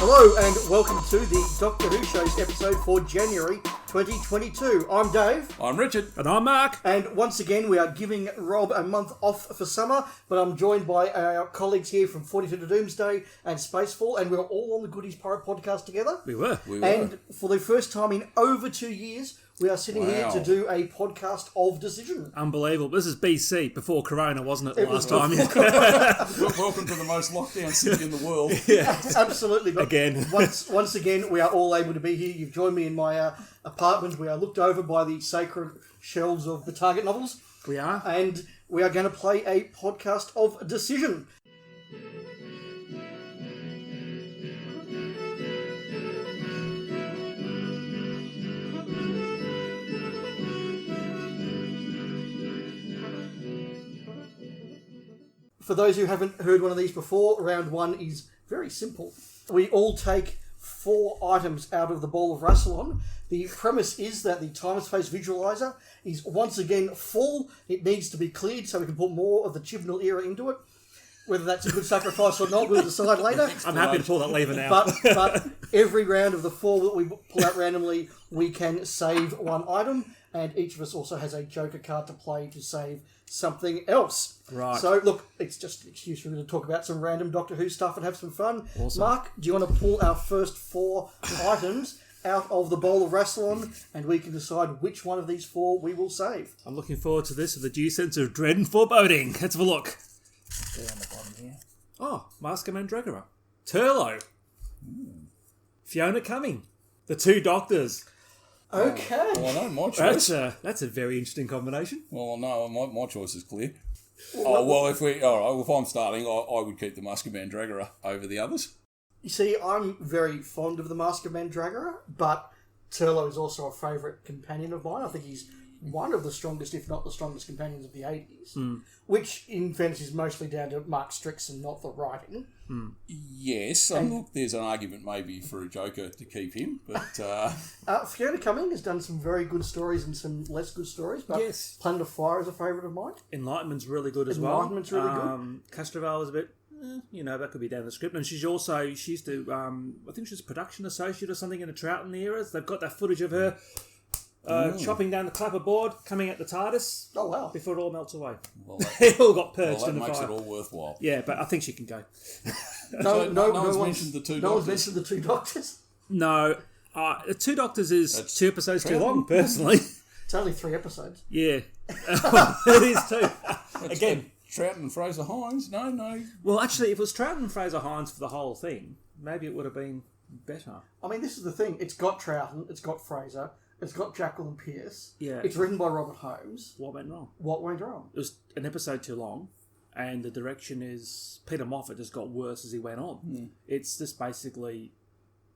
Hello and welcome to the Doctor Who Show's episode for January 2022. I'm Dave. I'm Richard. And I'm Mark. And once again we are giving Rob a month off for summer, but I'm joined by our colleagues here from 42 to Doomsday and Spacefall, and we're all on the Goodies Pirate podcast together. We were. And for the first time in over 2 years, we are sitting here to do a podcast of Decision. Unbelievable. This is BC, before Corona, wasn't it, last time? Welcome to the most lockdown city in the world. Yeah, absolutely. But Again. once again, we are all able to be here. You've joined me in my apartment. We are looked over by the sacred shelves of the Target novels. We are. And we are going to play a podcast of Decision. For those who haven't heard one of these before, round one is very simple. We all take 4 items out of the ball of Rassilon. The premise is that the time and space visualizer is once again full. It needs to be cleared so we can put more of the Chibnall era into it. Whether that's a good sacrifice or not, we'll decide later. I'm happy to pull that lever now. But every round of the 4 that we pull out randomly, we can save 1 item, and each of us also has a Joker card to play to save something else. Right. So, look, it's just an excuse for me to talk about some random Doctor Who stuff and have some fun. Awesome. Mark, do you want to pull our first 4 items out of the bowl of Rassilon, and we can decide which one of these 4 we will save? I'm looking forward to this with a due sense of dread and foreboding. Let's have a look. They're on the bottom here. Oh, Mask of Mandragora. Turlo. Fiona Cumming. The 2 Doctors. Okay. Well, I know my choice. That's a very interesting combination. Well, no, my choice is clear. If I'm starting, I would keep the Mask of Mandragora over the others. You see, I'm very fond of the Mask of Mandragora, but Turlo is also a favourite companion of mine. I think he's one of the strongest, if not the strongest, companions of the 80s, which, in fairness, is mostly down to Mark Strickson, not the writing. Yes, look, there's an argument maybe for a Joker to keep him, but... Fiona Cumming has done some very good stories and some less good stories, but Yes. Planet of Fire is a favourite of mine. Enlightenment's really good as well. Enlightenment's really good. Castroval is a bit... that could be down the script. And she used to, I think she's production associate or something in the Troughton eras. They've got that footage of her chopping down the clapperboard, coming at the TARDIS. Oh, wow. Before it all melts away. Well, It all got purged that in the makes fire. it all worthwhile. Yeah, but I think she can go. No one's mentioned the 2 No one's Doctors. mentioned the 2 Doctors. No, the 2 Doctors is That's 2 episodes too Troughton. long, personally. It's only 3 episodes. Yeah. It is too. Again. Troughton and Fraser Hines? No. Well, actually, if it was Troughton and Fraser Hines for the whole thing, maybe it would have been better. I mean, this is the thing. It's got Troughton, it's got Fraser, it's got Jacqueline Pearce. Yeah. It's written by Robert Holmes. What went wrong? What went wrong? It was an episode too long, and the direction is... Peter Moffat just got worse as he went on. It's just basically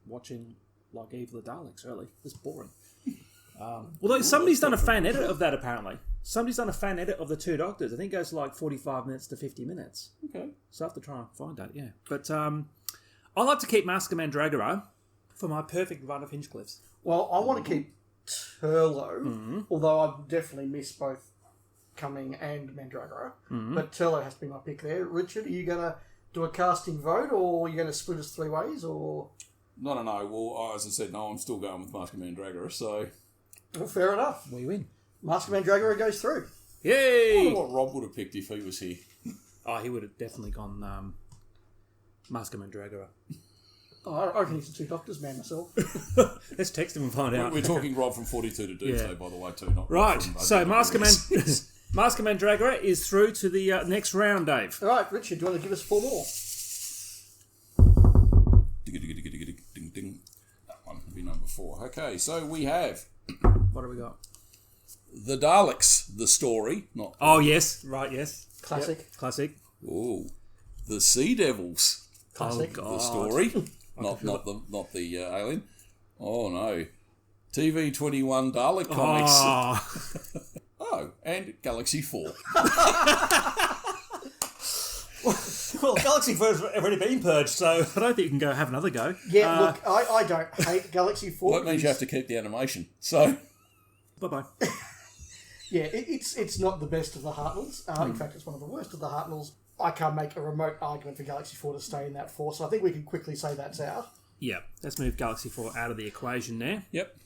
watching, like, Evil of the Daleks, really. It's boring. Although somebody's done a fan edit of that, apparently. Somebody's done a fan edit of the 2 Doctors. I think it goes like 45 minutes to 50 minutes. Okay. So I have to try and find that, yeah. But I like to keep Mask of Mandragora for my perfect run of Hinchcliffes. Well, I want to keep Turlo, although I definitely miss both Cumming and Mandragora. But Turlo has to be my pick there. Richard, are you going to do a casting vote, or are you going to split us 3 ways, or...? No. Well, as I said, no, I'm still going with Mask of Mandragora, so... Well, fair enough. We win. Mask of Mandragora goes through. I Yay! wonder what Rob would have picked if he was here. Oh, he would have definitely gone Mask of Mandragora. Oh, I reckon he's a 2 Doctors man myself. Let's text him and find out. We're talking Rob from 42 to Doomsday, Yeah. by the way, too. Not Right, from, so Mask of Mandragora is through to the next round, Dave. All right, Richard, do you want to give us 4 more? Ding. That one would be number 4. Okay, so we have What do we got? The Daleks, the story. Not Oh, yes. Right, yes. Classic. Yep. Classic. Oh, The Sea Devils, Classic. Oh, God. the story. not the alien. Oh, no. TV 21 Dalek comics. Oh. Oh, and Galaxy 4. Well, Galaxy 4 has already been purged, so I don't think you can go have another go. Yeah, look, I don't hate Galaxy 4. Well, that means you have to keep the animation. So, Bye-bye. Yeah, it's not the best of the Hartnells. In fact, it's one of the worst of the Hartnells. I can't make a remote argument for Galaxy 4 to stay in that 4, so I think we can quickly say that's out. Yeah, let's move Galaxy 4 out of the equation there. Yep.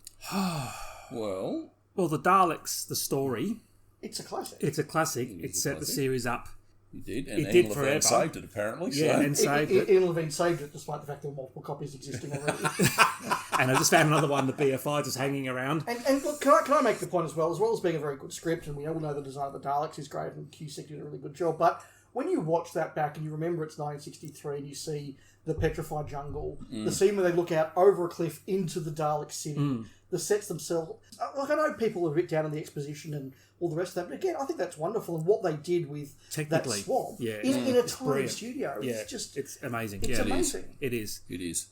Well, the Daleks, the story, It's a classic. it's a classic. It set the series up. you did. And It did Ian forever. Levine saved it, apparently. Yeah, so. and saved it. Ian Levine saved it despite the fact there were multiple copies existing already. And I just found another one, the BFI, just hanging around. And look, can I make the point as well as being a very good script, and we all know the design of the Daleks is great, and Cusick did a really good job, but when you watch that back and you remember it's 1963 and you see the petrified jungle, the scene where they look out over a cliff into the Dalek city, the sets themselves... Like, I know people are a bit down on the exposition and all the rest of that, but again, I think that's wonderful, and what they did with that swamp in a tiny studio, it's amazing. It's amazing. It is. It is.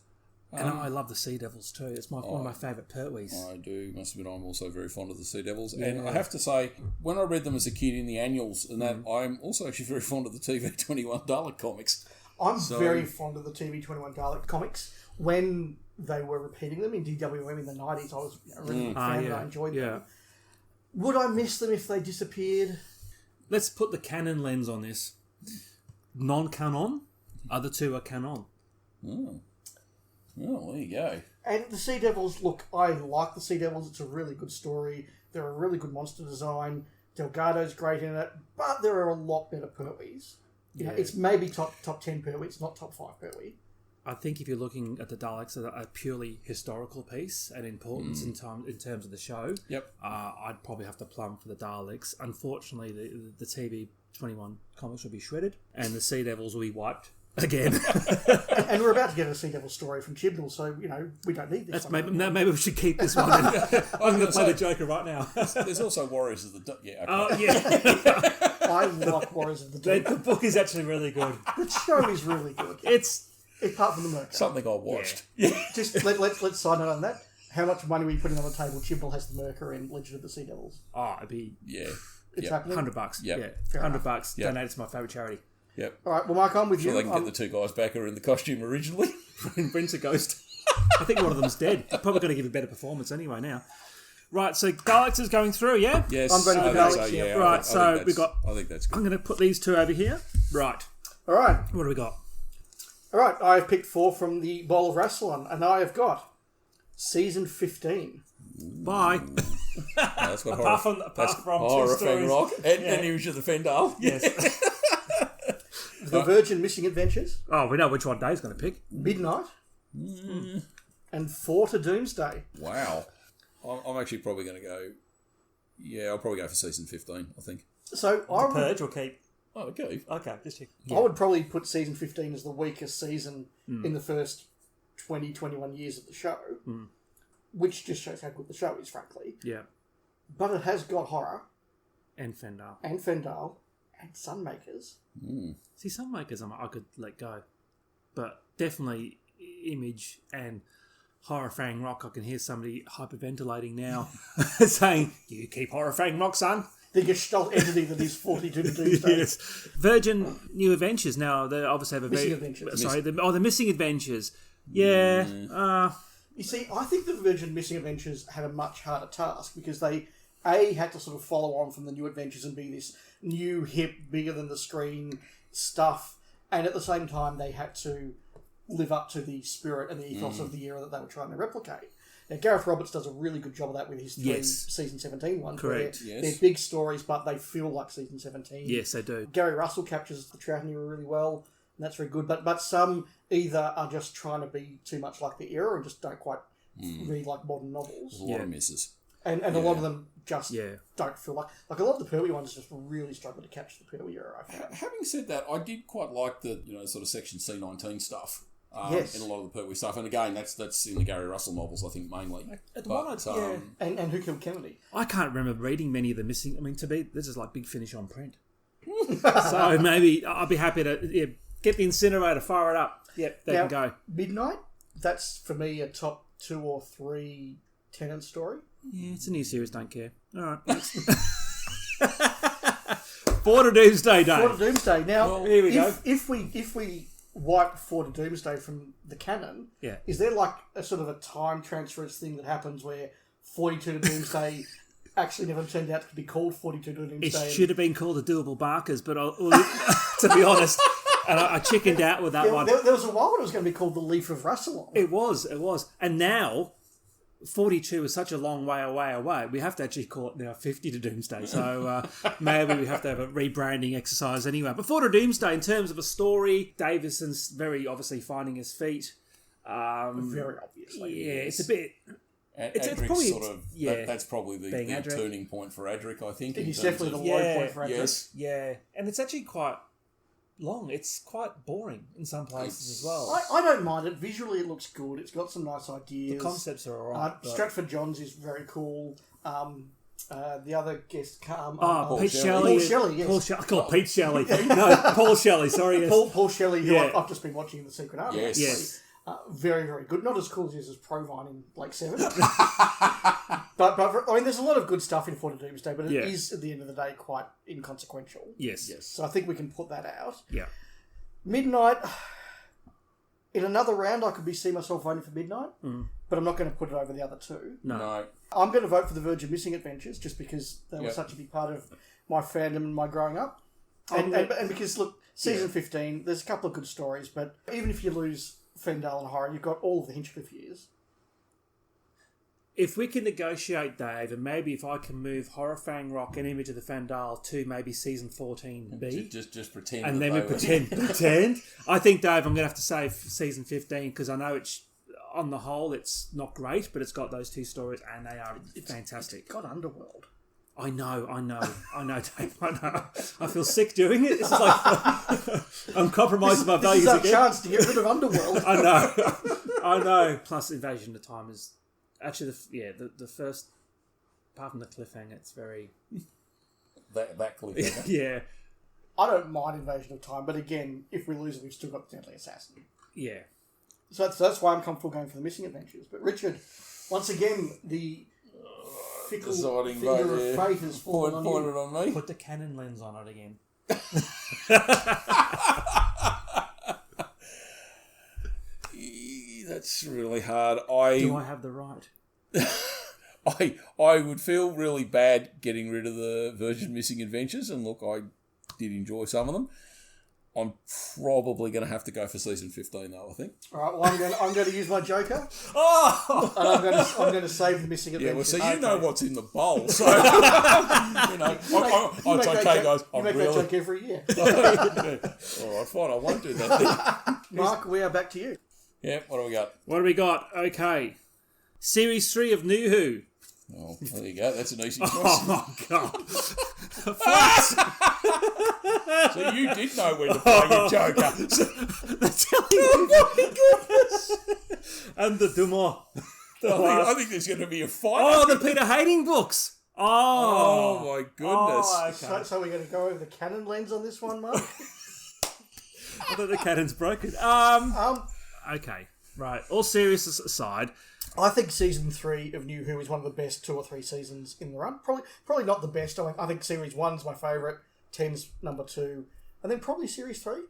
And I love the Sea Devils too. It's one of my favourite Pertwees. I do. Must admit, I'm also very fond of the Sea Devils. Yeah. And I have to say, when I read them as a kid in the annuals and that, I'm also actually very fond of the TV21 Dalek comics. I'm very fond of the TV21 Dalek comics. When they were repeating them in DWM in the 90s, I was really a fan and I enjoyed them. Would I miss them if they disappeared? Let's put the canon lens on this. Non-canon, other two are canon. Oh. Well, there you go. And the Sea Devils, look, I like the Sea Devils. It's a really good story. They're a really good monster design. Delgado's great in it, but there are a lot better Pertwees. You know, it's maybe top 10 Pertwee. It's not top 5 Pertwee. I think if you're looking at the Daleks as a purely historical piece and importance in terms of the show, I'd probably have to plumb for the Daleks. Unfortunately, the TV21 comics will be shredded and the Sea Devils will be wiped again. and we're about to get a Sea Devil story from Chibnall, so, you know, we don't need this. Maybe we should keep this one. I'm going to play the Joker right now. There's also Warriors of the... I like Warriors of the Deep. The book is actually really good. The show is really good. It's apart from the Merker. Something I watched. Just let's sign on that. How much money are we putting on the table? Chibnall has the Merker in Legend of the Sea Devils. Oh, it'd be It's happening. $100. Yep. Yeah, $100. Donate to my favourite charity. Yep. All right, well, Mark, I'm with you. Sure, they can get the two guys back who were in the costume originally. Brent's a ghost. I think one of them's dead. Probably going to give a better performance anyway now. Right, so Daleks is going through, yeah? Yes. I'm going to the Daleks, yeah. Right, so we got... I think that's good. I'm going to put these two over here. Right. All right. What do we got? All right, I have picked 4 from the Bowl of Rassilon, and I have got Season 15. Bye. That's got apart from Horror two Fang stories. Rock and Image of the Fendale. Yes. The Virgin Missing Adventures. Oh, we know which one Dave's going to pick. Midnight. And 4 to Doomsday. Wow. I'm actually probably going to go... Yeah, I'll probably go for Season 15, I think. So I Purge or keep? Oh, okay. Okay, just check. I would probably put Season 15 as the weakest season in the first 20, 21 years of the show, which just shows how good the show is, frankly. Yeah. But it has got horror. And Fendale. And Fendale. And Sunmakers. See, Sunmakers I could let go. But definitely Image and Horror Fang Rock, I can hear somebody hyperventilating now saying, you keep Horror Fang Rock, son. The Gestalt entity that is 42 to Doomsday. Yes. Virgin New Adventures now, they obviously have a Missing very... Adventures. Sorry, the Missing Adventures. Yeah. You see, I think the Virgin Missing Adventures had a much harder task because they, A, had to sort of follow on from the New Adventures and be this new, hip, bigger than the screen stuff, and at the same time they had to live up to the spirit and the ethos of the era that they were trying to replicate. Now, Gareth Roberts does a really good job of that with his 3 Season 17 ones. Correct. They're big stories, but they feel like Season 17. Yes, they do. Gary Russell captures the Troughton era really well, and that's very good. But some either are just trying to be too much like the era and just don't quite read like modern novels. There's a lot of misses. And a lot of them just don't feel like a lot of the Pertwee ones just really struggle to catch the Pertwee era, I found. Having said that, I did quite like the sort of Section C19 stuff. In a lot of the Pertwee stuff, and again, that's in the Gary Russell novels, I think, mainly. And Who Killed Kennedy? I can't remember reading many of the missing. I mean, this is like Big Finish on print. So maybe I'll be happy to get the incinerator, fire it up. Yep, they can go. Midnight. That's for me a top 2 or 3 Tennant story. Yeah, it's a new series. Don't care. All right. 4 to Doomsday, Dave. 4 to Doomsday. Now, here we go. If we wipe 4 to Doomsday from the canon, is there like a sort of a time transference thing that happens where 42 to Doomsday actually never turned out to be called 42 to Doomsday? It should have been called the Doable Barkers, but to be honest, And I chickened out with that one. There was a while when it was going to be called The Leaf of Rassilon. It was. And now, 42 is such a long way away. We have to actually call it now 50 to Doomsday. So maybe we have to have a rebranding exercise anyway. Before to Doomsday, in terms of a story, Davison's very obviously finding his feet. Very obviously. Yeah, it's a bit... It's probably sort of that's probably the turning point for Adric, I think. He's definitely the low point for Adric. Yes. Yeah, and it's actually quite long. It's quite boring in some places as well. I don't mind it. Visually, it looks good. It's got some nice ideas. The concepts are alright. Stratford Johns is very cool. The other guest, Pete Shelley. Paul Shelley, yes. I call it Pete Shelley. No, Paul Shelley. Sorry, yes. Paul Shelley, who I've just been watching The Secret Army. Yes. Very, very good. Not as cool as he is as Provine in Blake 7. but I mean, there's a lot of good stuff in 40 Doomsday, but it is, at the end of the day, quite inconsequential. Yes. So I think we can put that out. Yeah. Midnight, in another round, I could see myself voting for Midnight, but I'm not going to put it over the other two. No. I'm going to vote for The Virgin Missing Adventures, just because they were such a big part of my fandom and my growing up. And because, look, season 15, there's a couple of good stories, but even if you lose Fendale and Horror, you've got all of the Hinchcliffe years. If we can negotiate, Dave, and maybe if I can move Horror Fang Rock and Image of the Fandale to maybe season 14B. Just pretend. And then we pretend. I think, Dave, I'm going to have to say season 15 because I know it's, on the whole, it's not great, but it's got those two stories and they are fantastic. It's got Underworld. I know, Dave. I know. I feel sick doing it. This is like I'm compromising my values again. This is our chance to get rid of Underworld. I know. Plus, Invasion of Time is actually the first. Apart from the cliffhanger, it's very that cliffhanger. Yeah. I don't mind Invasion of Time, but again, if we lose it, we've still got the Deadly Assassin. Yeah. So that's why I'm comfortable going for the Missing Adventures. But Richard, once again, the fickle finger of fate has fallen on me. Put the Canon lens on it again. That's really hard. Do I have the right? I would feel really bad getting rid of the Virgin Missing Adventures, and look, I did enjoy some of them. I'm probably going to have to go for season 15, though, I think. All right, well, I'm going to use my Joker. Oh! And I'm going to save the Missing Adventures. Yeah, well, so you know what's in the bowl, so... it's okay, guys. You make that joke every year. All right, fine, I won't do that then. Mark, we are back to you. Yeah, what do we got? Okay. Series 3 of New Who. Oh, there you go. That's an easy choice. Oh, my God. So you did know when to play your Joker. Oh, my goodness. And the Dumont. I think there's going to be a fight. Oh, the Peter Hayding books. Oh my goodness. Oh, okay. So we're going to go over the canon lens on this one, Mark? I thought the canon's broken. Okay, right. All seriousness aside, I think season 3 of New Who is one of the best 2 or 3 seasons in the run. Probably not the best. I think series 1's my favourite, 10's number 2, and then probably series 3.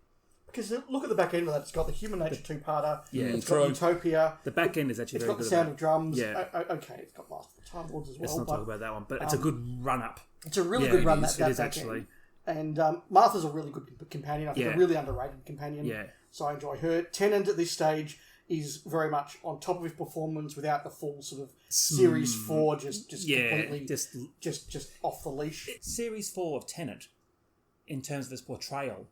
Because look at the back end of that. It's got the Human Nature two-parter. Yeah, it's got Utopia. The back end is actually very good. It's got the Sound of Drums. Yeah. Okay, it's got Last of the Time Lords as well. Let's not talk about that one, but it's a good run-up. It's a really good run, that is back actually. End. And Martha's a really good companion. I think a really underrated companion. Yeah. So I enjoy her. Tennant at this stage is very much on top of his performance without the full sort of series 4 just completely just off the leash. Series 4 of Tennant, in terms of his portrayal,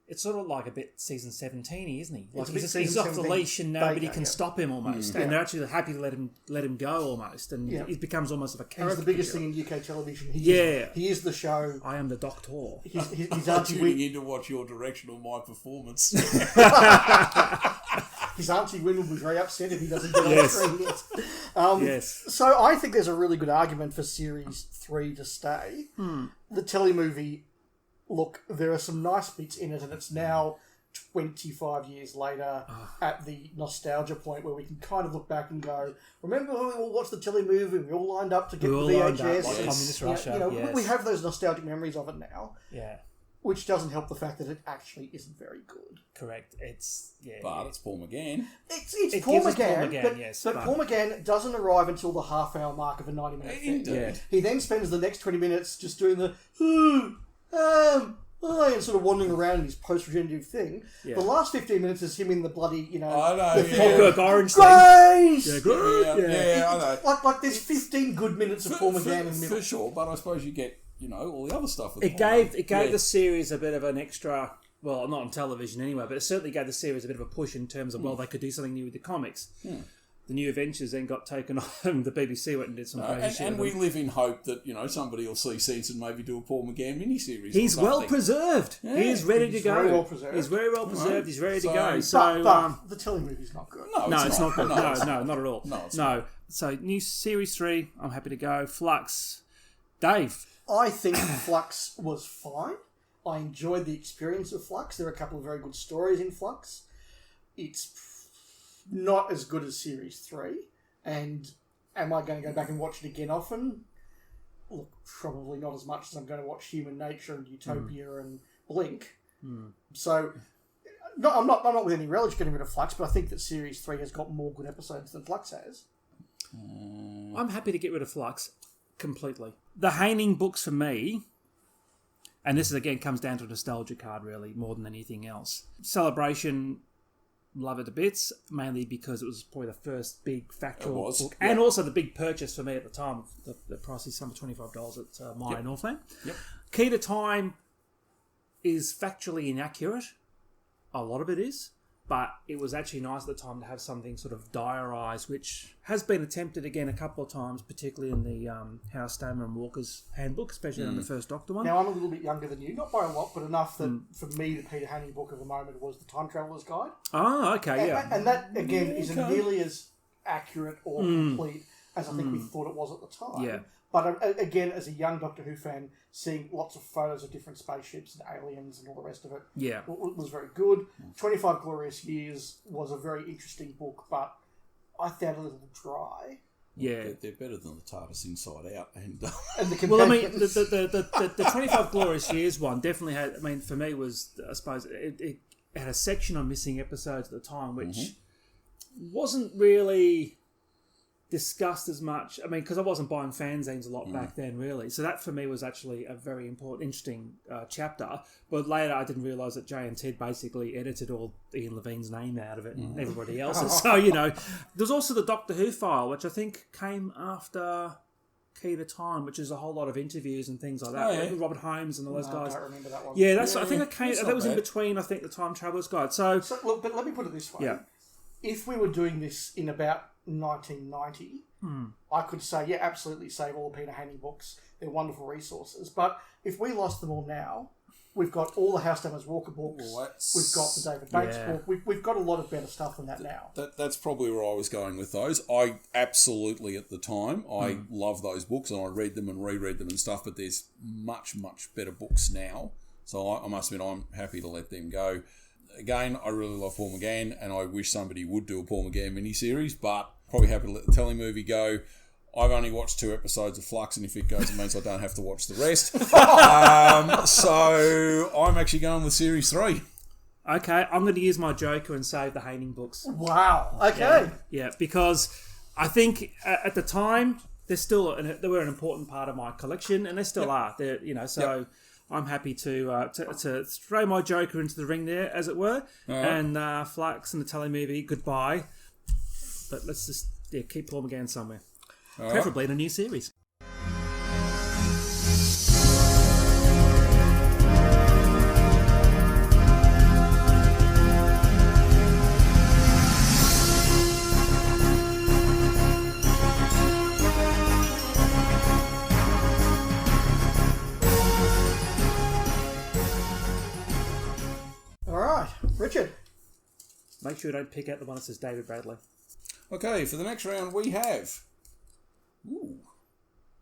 it's sort of like a bit season 17-y, isn't he? Like he's off the leash and nobody can stop him almost. And they're actually happy to let him go almost. And it becomes almost of a case. The biggest thing in UK television. He is the show. I am the Doctor. He's tuning in to watch your direction on my performance. His Auntie Wynne will be very upset if he doesn't get on screen. Yes. So I think there's a really good argument for Series 3 to stay. The telemovie, look, there are some nice bits in it, and it's now 25 years later at the nostalgia point where we can kind of look back and go, remember when we all watched the telemovie, we all lined up to get the VHS? Like Communist Russia. We have those nostalgic memories of it now. Yeah. Which doesn't help the fact that it actually isn't very good. Correct. It's But it's Paul McGann. It's Paul McGann, but Paul McGann doesn't arrive until the half-hour mark of a 90-minute thing. Indeed. He then spends the next 20 minutes just doing the and sort of wandering around in his post-regenerative thing. Yeah. The last 15 minutes is him in the bloody, I know, the yeah. Clockwork Orange thing. Grace! Yeah, good. Yeah, I know. Like there's 15 good minutes of Paul McGann in the middle. For sure, but I suppose you get, all the other stuff. It gave the series a bit of an extra. Well, not on television anyway, but it certainly gave the series a bit of a push in terms of they could do something new with the comics. The New Adventures then got taken on. The BBC went and did some crazy shit. And we live in hope that, somebody will see sense and maybe do a Paul McGann miniseries. He's well preserved. Yeah. He is ready to go. Very well preserved. He's very well preserved. Right. He's ready to go. But the telemovie's not good. No, it's not good. No, not at all. No, it's not. So, new Series 3, I'm happy to go. Flux. Dave. I think Flux was fine. I enjoyed the experience of Flux. There are a couple of very good stories in Flux. It's not as good as Series 3. And am I going to go back and watch it again often? Look, probably not as much as I'm going to watch Human Nature and Utopia and Blink. So, no, I'm not with any relish getting rid of Flux, but I think that Series 3 has got more good episodes than Flux has. I'm happy to get rid of Flux completely. The Haining books for me, and this is again comes down to a nostalgia card really, more than anything else. Celebration, love it to bits, mainly because it was probably the first big factual book, and also the big purchase for me at the time. The price is some $25 at my Northland. Yep. Key to Time is factually inaccurate. A lot of it is. But it was actually nice at the time to have something sort of diarised, which has been attempted again a couple of times, particularly in the Howard Stamer and Walker's handbook, especially on the first Doctor one. Now, I'm a little bit younger than you, not by a lot, but enough that for me, the Peter Haining book of the moment was the Time Traveller's Guide. Oh, okay, And that, again, isn't nearly as accurate or complete as I think we thought it was at the time. Yeah. But again, as a young Doctor Who fan, seeing lots of photos of different spaceships and aliens and all the rest of it was very good. 25 Glorious Years was a very interesting book, but I found it a little dry. Yeah, they're better than the TARDIS Inside Out. And the well, I mean, the 25 Glorious Years one definitely had, I mean, for me was, I suppose, it had a section on missing episodes at the time, which wasn't really discussed as much. I mean, because I wasn't buying fanzines a lot back then, really. So that for me was actually a very important, interesting chapter. But later I didn't realise that Jay and Ted basically edited all Ian Levine's name out of it and everybody else's. So, there's also the Doctor Who file, which I think came after Key to Time, which is a whole lot of interviews and things like that. With Robert Holmes and all those guys. I don't remember that one. Yeah, I think that was in between, I think, the Time Traveller's Guide. So look, but let me put it this way. Yeah. If we were doing this in about 1990, I could say, yeah, absolutely save all the Peter Haining books. They're wonderful resources. But if we lost them all now, we've got all the House Dammers Walker books. We've got the David Bates book. We've got a lot of better stuff than that now. That's probably where I was going with those. I absolutely, at the time, I love those books and I read them and reread them and stuff, but there's much, much better books now. So I must admit, I'm happy to let them go. Again, I really love Paul McGann, and I wish somebody would do a Paul McGann miniseries, but probably happy to let the telemovie go. I've only watched 2 episodes of Flux, and if it goes, it means I don't have to watch the rest. So I'm actually going with Series 3. Okay, I'm going to use my Joker and save the Haining books. Wow. Okay. Yeah, because I think at the time they were an important part of my collection, and they still are. They're, so I'm happy to throw my Joker into the ring there, as it were, and Flux and the telemovie goodbye. But let's just keep Paul McGann somewhere, preferably in a new series. Richard. Make sure you don't pick out the one that says David Bradley. Okay, for the next round we have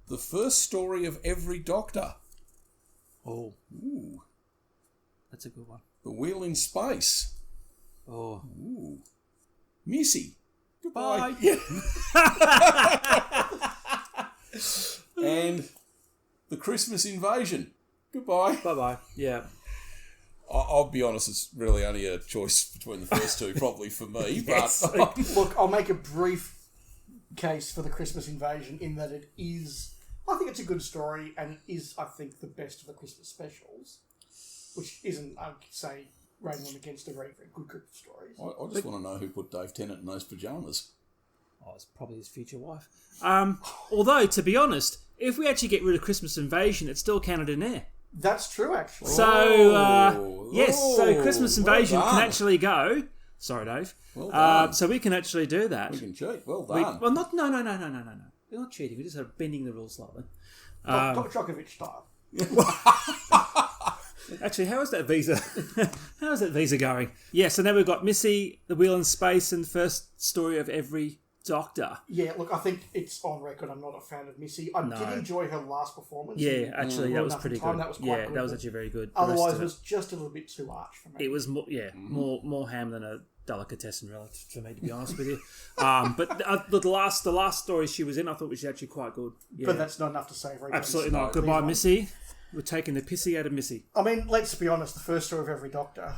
the first story of every Doctor. Oh. That's a good one. The Wheel in Space. Oh. Ooh. Missy. Goodbye. And the Christmas Invasion. Goodbye. Bye-bye. Yeah. I'll be honest, it's really only a choice between the first two, probably for me. Yes. But look, I'll make a brief case for the Christmas Invasion in that it is, I think it's a good story and is, I think, the best of the Christmas specials. which isn't, I'd say, rating them against a very, very good group of stories. I just want to know who put Dave Tennant in those pajamas. Oh, it's probably his future wife. Although, to be honest, if we actually get rid of Christmas Invasion, it's still counted in there. That's true, actually. So, yes, so Christmas well Invasion done. can actually go. Sorry, Dave. Well done. So we can actually do that. We can cheat. Well We- done. well, not no. We're not cheating. We're just sort of bending the rules slightly. Djokovic style. Actually, how is that visa? How is that visa going? Yeah, so now we've got Missy, the Wheel in Space, and the first story of every Doctor. Yeah, look, I think it's on record. I'm not a fan of Missy. I did enjoy her last performance. Yeah, actually, that was Enough in pretty Time, good. That was quite Yeah, good, that was but actually very good. The Otherwise, rest it of was just a little bit too arch for me. it was more ham than a delicatessen, really, for me, to be honest with you. But the last story she was in, I thought was actually quite good. Yeah. But that's not enough to save her. Absolutely not. Goodbye, Missy. We're taking the pissy out of Missy. I mean, let's be honest. The first story of every Doctor,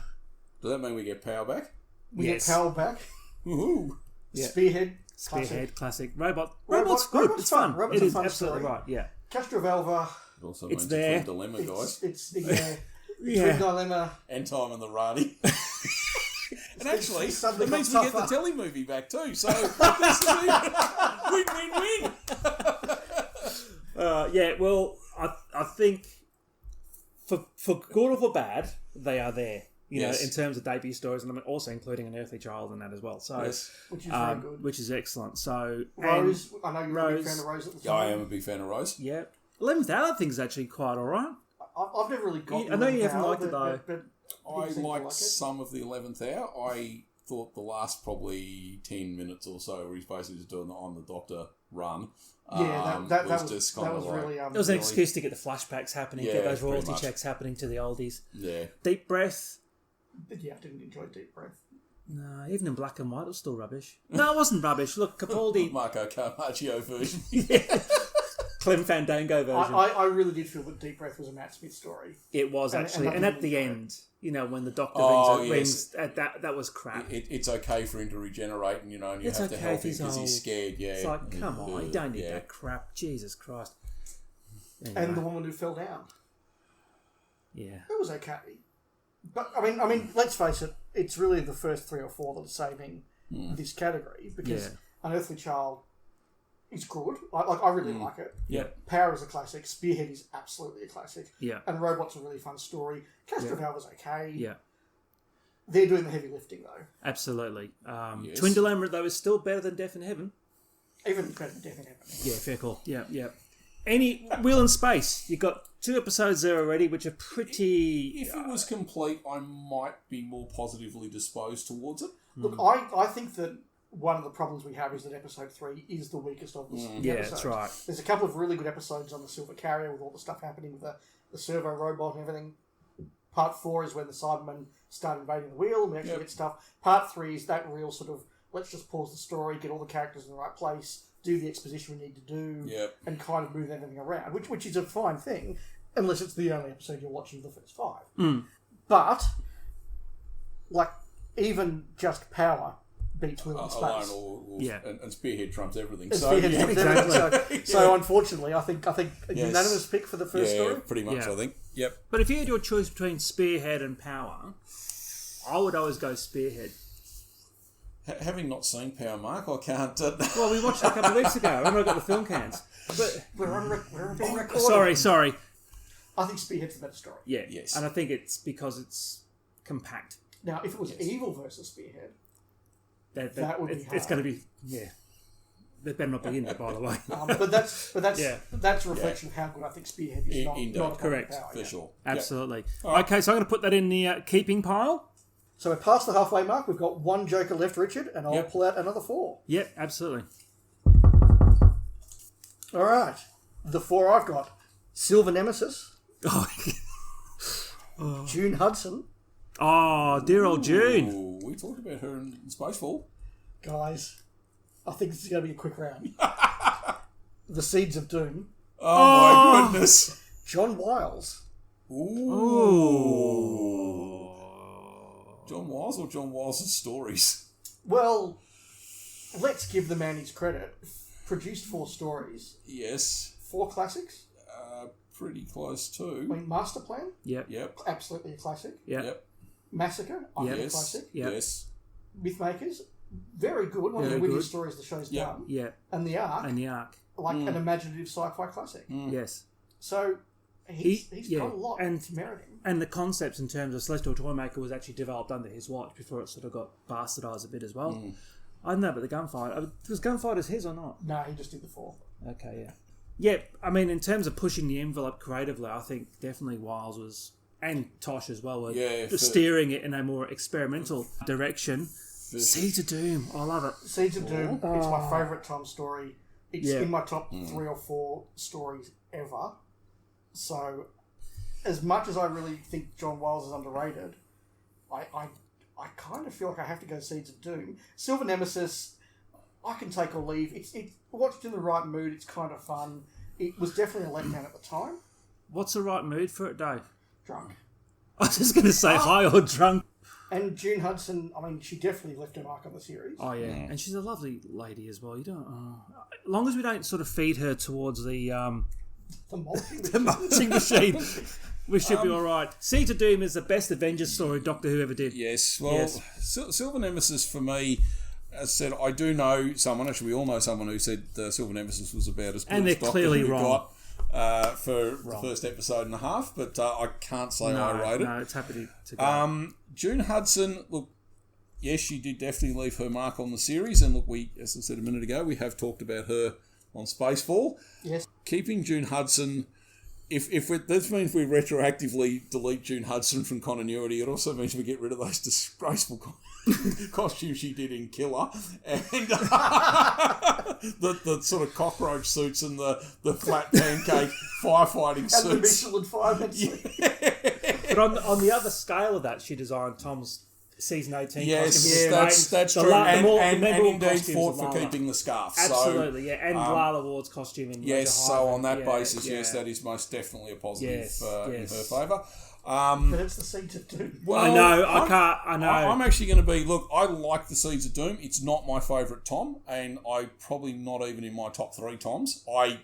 Does that mean we get power back? we Yes. get Powell back. Woohoo! Yeah. Spearhead. Spearhead, classic. Robot's Robot's good. fun. It's fun. Robot's It a is fun absolutely story. right, yeah. Castrovalva. It also It's means there. a Twin Dilemma, guys. It's the Yeah. Twin Dilemma. And Time and the Rani. And actually, It's suddenly it means got we get the tougher. telly movie back too. So this is win-win-win. Yeah, well, I think for good or for bad, they are there. You Yes. know, in terms of debut stories, and I'm also including an Earthly Child in that as well. So, Yes. Which is very good. which is excellent. So, Rose. I know you're a big Rose. fan of Rose at the Yeah, I time. am a big fan of Rose. yeah, 11th Hour, I think, is actually quite all right. I've never really got. I know you haven't Hour, liked it, though. But I seem to liked like it. some of the 11th Hour. I thought the last probably 10 minutes or so where he's basically just doing the on the Doctor run. Yeah, that was just that kind was of like, really. It was an Really? excuse to get the flashbacks happening, get Yeah, those pretty royalty much. checks happening to the oldies. yeah. Deep Breath. Yeah, I didn't enjoy Deep Breath. No, even in black and white, it was still rubbish. No, it wasn't rubbish. Look, Capaldi, Marco Carmaccio version. Clem Fandango version. I really did feel that Deep Breath was a Matt Smith story. It was And- actually, and and I at the didn't enjoy end, you know, when the Doctor Oh, rings, yes. that was crap. It's okay for him to regenerate, and you know, and you It's have to okay help if him he's because he's old. scared. Yeah, It's like, come on, you don't need Yeah. that crap. Jesus Christ. Anyway, And the woman who fell down. yeah. It was okay. But I mean, let's face it. It's really the first 3 or 4 that are saving this category because Yeah. Unearthly Child is good. I really like it. Yeah. Power is a classic. Spearhead is absolutely a classic. Yeah. And Robot's a really fun story. Castrovalva's okay. Yeah. They're doing the heavy lifting though. Absolutely. Yes. Twin Dilemma, though, is still better than Death in Heaven. Even better than Death in Heaven. Yeah, fair call. Yeah, yeah. Any Wheel in Space, you've got 2 episodes there already, which are pretty. If it was complete, I might be more positively disposed towards it. Look, I think that one of the problems we have is that episode 3 is the weakest of the Yeah, episodes. that's right. There's a couple of really good episodes on the Silver Carrier with all the stuff happening with the servo robot and everything. Part 4 is when the Cybermen start invading the wheel and we actually get stuff. Part 3 is that real sort of, let's just pause the story, get all the characters in the right place, do the exposition we need to do, Yep. and kind of move everything around, which is a fine thing, unless it's the only episode you're watching of the first 5. But, like, even just Power beats Wheel in Alone Space. or and Spearhead trumps everything. It's So, Spearhead yeah. trumps everything. So unfortunately, I think a Yes. unanimous pick for the first Yeah, story. pretty much, Yeah. I think. Yep. But if you had your choice between Spearhead and Power, I would always go Spearhead. Having not seen Power, Mark, I can't... Well, we watched it a couple of weeks ago. Remember, I got the film cans. But We're being recorded. sorry. I think Spearhead's the better story. Yeah, Yes. and I think it's because it's compact. Now, if it was Evil versus Spearhead, That would be it's hard. going to be They better not be in it, by the way. but that's Yeah. that's a reflection of how good I think Spearhead is. Indeed. Not Correct. Power, For yeah. sure. Absolutely. Alright. Okay, so I'm going to put that in the keeping pile. So we're past the halfway mark. We've got 1 Joker left, Richard, and I'll Yep. pull out another 4. Yep, absolutely. All right, the 4 I've got: Silver Nemesis, Oh, June Hudson. oh dear old June. Ooh, we talked about her in Spacefall. Guys, I think this is going to be a quick round. The Seeds of Doom, Oh, my goodness. John Wiles. Ooh. John Wiles or John Wiles' stories? Well, let's give the man his credit. Produced 4 stories, Yes. 4 classics. pretty close too. I mean, Master Plan, Yep. Yep. absolutely a classic. Yep. Massacre, I think a Yes. classic. Yep. Yes. Mythmakers, very good. One of the Very wittiest good. stories the show's Yep. done. Yeah. And the Ark, And the Ark. like an imaginative sci-fi classic. Yes. So he's yeah, got a lot and- to merit him. And the concepts in terms of Celestial Toymaker was actually developed under his watch before it sort of got bastardised a bit as well. I don't know about the Gunfighter. Was Gunfighters his or not? No, he just did the 4. Okay, yeah. Yeah, I mean, in terms of pushing the envelope creatively, I think definitely Wiles was, and Tosh as well, were steering it in a more experimental direction. Seeds of Doom, I love it. Seeds of Doom, it's my favourite Tom story. It's Yeah. in my top 3 or 4 stories ever. So, as much as I really think John Wiles is underrated, I kind of feel like I have to go Seeds of Doom. Silver Nemesis, I can take or leave. It's watched in the right mood. It's kind of fun. It was definitely a letdown at the time. What's the right mood for it, Dave? Drunk. I was just going to say high or drunk. And June Hudson, I mean, she definitely left her mark on the series. Oh, yeah. And she's a lovely lady as well. You don't... as long as we don't sort of feed her towards the The multi the mulching machine, we should be all right. Seeds of Doom is the best Avengers story Doctor Who ever did. Yes. Well, Yes. Silver Nemesis for me, as I said, I do know someone. Actually, we all know someone who said Silver Nemesis was about as good And as they're Doctor clearly Who wrong. got for the first episode and a half. But I can't say I rate it. No, it's happy to go. June Hudson, look, yes, she did definitely leave her mark on the series, and look, we, as I said a minute ago, we have talked about her on Spacefall. Yes. Keeping June Hudson, this means we retroactively delete June Hudson from continuity, it also means we get rid of those disgraceful costumes she did in Killer, and the sort of cockroach suits and the flat pancake firefighting suits. And the Michelin fireman suit. But on the other scale of that, she designed Tom's season 18 Yes, costume. that's The true. And memorable indeed costumes fought of for Lala. keeping the scarf. Absolutely, yeah. And Lala Ward's costume in Yes, Major so Hive, on that yeah, basis, yeah. yes, that is most definitely a positive Yes, in yes. her favour. But it's the Seeds of Doom. Well, I know, I know. I'm actually going to be, look, I like the Seeds of Doom. It's not my favourite Tom, and I probably not even in my top 3 Toms. I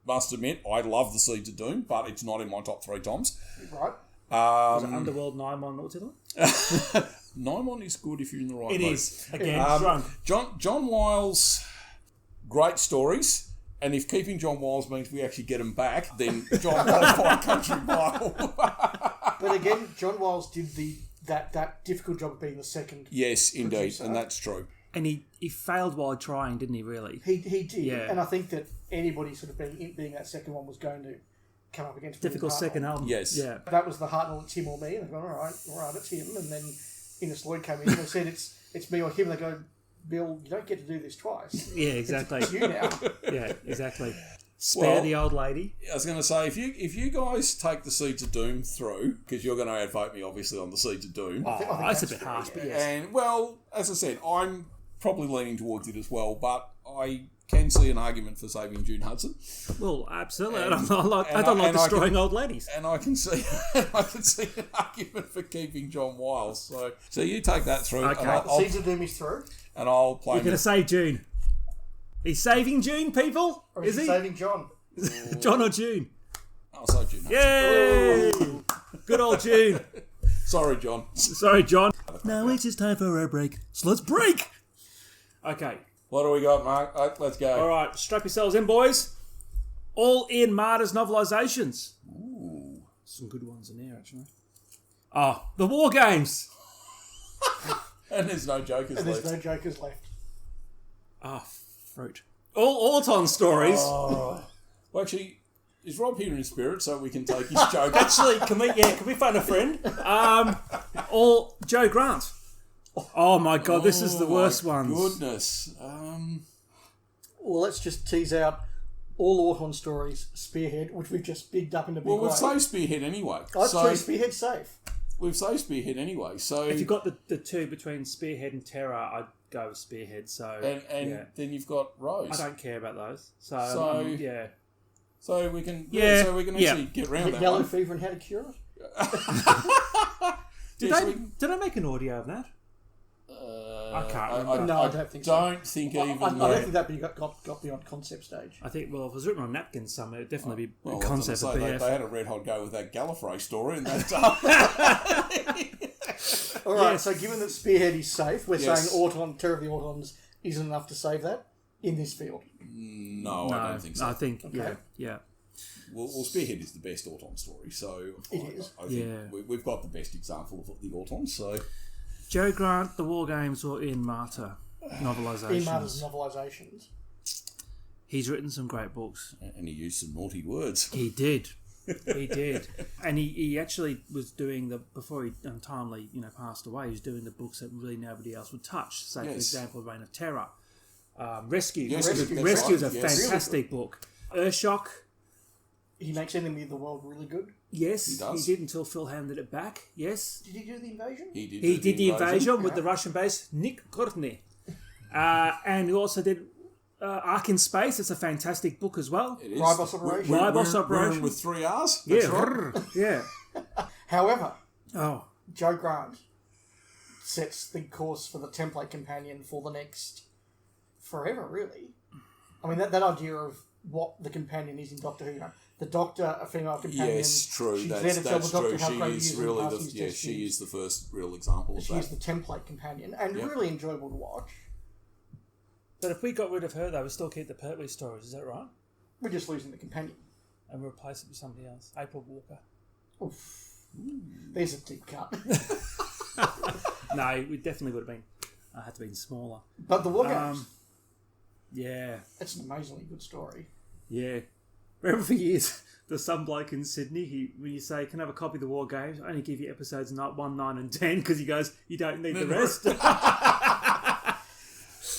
must admit, I love the Seeds of Doom, but it's not in my top 3 Toms. Right? Was it Underworld 9-1, what's it on? 9-1 is good if you're in the right It mood. is. Again, drunk. John Wiles, great stories. And if keeping John Wiles means we actually get him back, then John Wiles by Country Mile. But again, John Wiles did that difficult job of being the second. Yes, indeed, producer. and that's true. And he failed while trying, didn't he, really? He did, Yeah. and I think that anybody sort of being that second one was going to come up against Difficult William second Hartnell. album. Yes. Yeah. That was the Hartnell, it's him or me, and I go, all right, it's him. And then Ines Lloyd came in and they said it's me or him. And they go, Bill, you don't get to do this twice. Yeah, exactly. It's you now. Yeah, exactly. Spare the old lady. I was going to say, if you guys take the Seeds of Doom through, because you're going to outvote me, obviously, on the Seeds of Doom. I think That's a that's bit harsh, but yes. And, well, as I said, I'm probably leaning towards it as well, but I can see an argument for saving June Hudson. Well, absolutely. And- I don't like and I destroying can- old ladies. And I can see an argument for keeping John Wiles. So you take that through, Okay. and Seeds of Doom is through. I'll play You're going to save June. He's saving June, people? Or Is he he? saving John? John or June? I'll save June Hudson. Yay! Good old June. Sorry, John. Sorry, John. Now it's just time for a break. So let's break! Okay. What do we got, Mark? Let's go. All right, strap yourselves in, boys. All in Martyrs novelisations. Ooh. Some good ones in there, actually. Oh, the War Games. And there's no jokers And there's left. no jokers left. Ah, fruit. All Auton stories. Well, actually, is Rob here in spirit so we can take his joke? Actually, can we phone a friend? All Joe Grant. Oh my God, this is the worst ones. Goodness. Well, let's just tease out all Auton stories, Spearhead, which we've just bigged up in a big Well, way. we've saved Spearhead anyway. I'd So say Spearhead safe. we've saved Spearhead anyway. So If you've got the two between Spearhead and Terror, I'd go with Spearhead. So and yeah. then you've got Rose. I don't care about those. So, So- yeah. So we can Yeah. So we can Yeah. actually get around that Yellow one. fever and how to cure it. Did Yeah, so I we can- did I make an audio of that? I can't remember. No, I don't think so. Don't think even. I don't think that got beyond concept stage. I think, well, if it was written on napkins somewhere, it'd definitely be Well, a concept of BF. they had a red hot go with that Gallifrey story, and that. All right, so given that Spearhead is safe, we're Yes. saying Terror of the Autons isn't enough to save that in this field. No, I don't think so. I think, Okay. yeah. Well, Spearhead is the best Auton story, so It is. I think we've got the best example of the Autons. So Joe Grant, The War Games, or Ian Marter Ian Marter's novelisations. novelisations. He's written some great books. and he used some naughty words. He did. He did. And he actually was doing before he untimely, passed away, he was doing the books that really nobody else would touch. Say, for example, Reign of Terror. Rescue. Yes, Rescue is a right. Yes. fantastic book. Earthshock. He makes Enemy of the World really good. Yes, He does. did until Phil handed it back. Yes. Did he do the invasion? He Did the invasion with the Russian base, Nick Courtney. And he also did Ark in Space. It's a fantastic book as well. It is. Ribos Operation. Ribos Operation. We're in with 3 R's. That's right. Yeah. However, Oh, Joe Grant sets the course for the template companion for the next forever, really. I mean, that idea of what the companion is in Doctor Who. The Doctor, a female companion. Yes, true. She's That's there to tell the Doctor true. how She great he is is really and the pass his test she tubes. is the first real example of She that. is the template companion, and Yep. really enjoyable to watch. but if we got rid of her, though, we still keep the Pertwee stories. Is that right? We're just losing the companion. And replace it with somebody else. April Walker. Oof. There's a deep cut. No, we definitely would have been. Had to been smaller. But the War Games, Yeah. it's an amazingly good story. Yeah. Remember for years, there's some bloke in Sydney, when you say, can I have a copy of the War Games? I only give you episodes 1, 9 and 10 because he goes, you don't need the rest.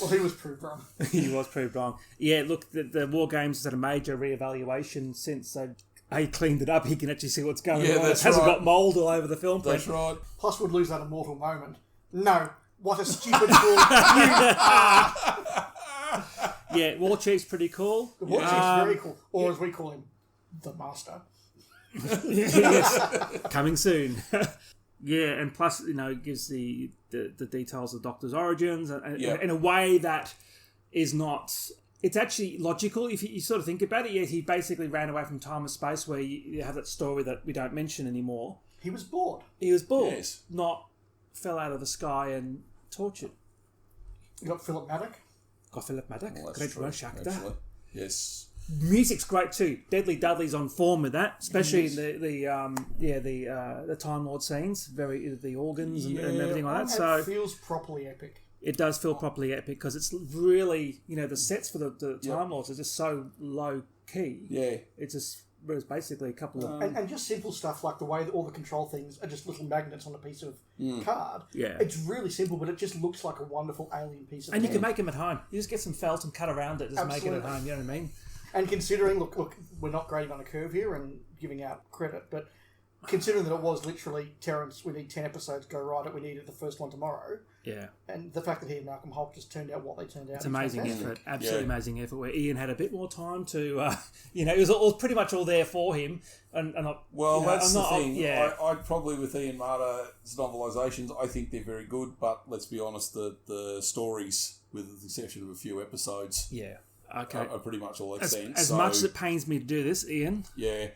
Well, he was proved wrong. He was proved wrong. Yeah, look, the War Games has had a major reevaluation since they cleaned it up. He can actually see what's going Yeah, on. It that's hasn't right. got mould all over the film. That's right. Plus, would lose that immortal moment. No, what a stupid fool you are. Yeah, War Chief's pretty cool. The War Chief's very cool. Or as we call him, the Master. Yes, coming soon. Yeah, and plus, it gives the details of the Doctor's origins in a way that is not... It's actually logical if you sort of think about it. Yeah, he basically ran away from time and space, where you have that story that we don't mention anymore. He was bored. He was bored, Yes. not fell out of the sky and tortured. You got Philip Maddock. Got Philip Maddock, Well, that's great true, Welsh actor. actually. Yes. Music's great too. Deadly Dudley's on form with that, especially Yes. the Time Lord scenes, the organs and everything like that. It So feels properly epic. it does feel properly epic because it's really the sets for the Time Lords are just so low key. Yeah. It's just there's basically a couple of And just simple stuff like the way that all the control things are just little magnets on a piece of card. Yeah. It's really simple, but it just looks like a wonderful alien piece of and you tech. can make them at home. You just get some felt and cut around it, just make it at Absolutely. home. You know what I mean? And considering, look, we're not grading on a curve here and giving out credit, but considering that it was literally, Terrence, we need 10 episodes, go write it, we needed the first one tomorrow, Yeah. and the fact that he and Malcolm Hulk just turned out what they turned out. It's is amazing fantastic. effort, absolutely amazing effort. Where Ian had a bit more time to, it was all pretty much all there for him. And Well, that's I'm the thing. Yeah, I probably with Ian Marter's novelisations, I think they're very good, but let's be honest, the stories, with the exception of a few episodes, yeah. Okay. are pretty much all As extent. much as it pains me to do this, Ian. Yeah.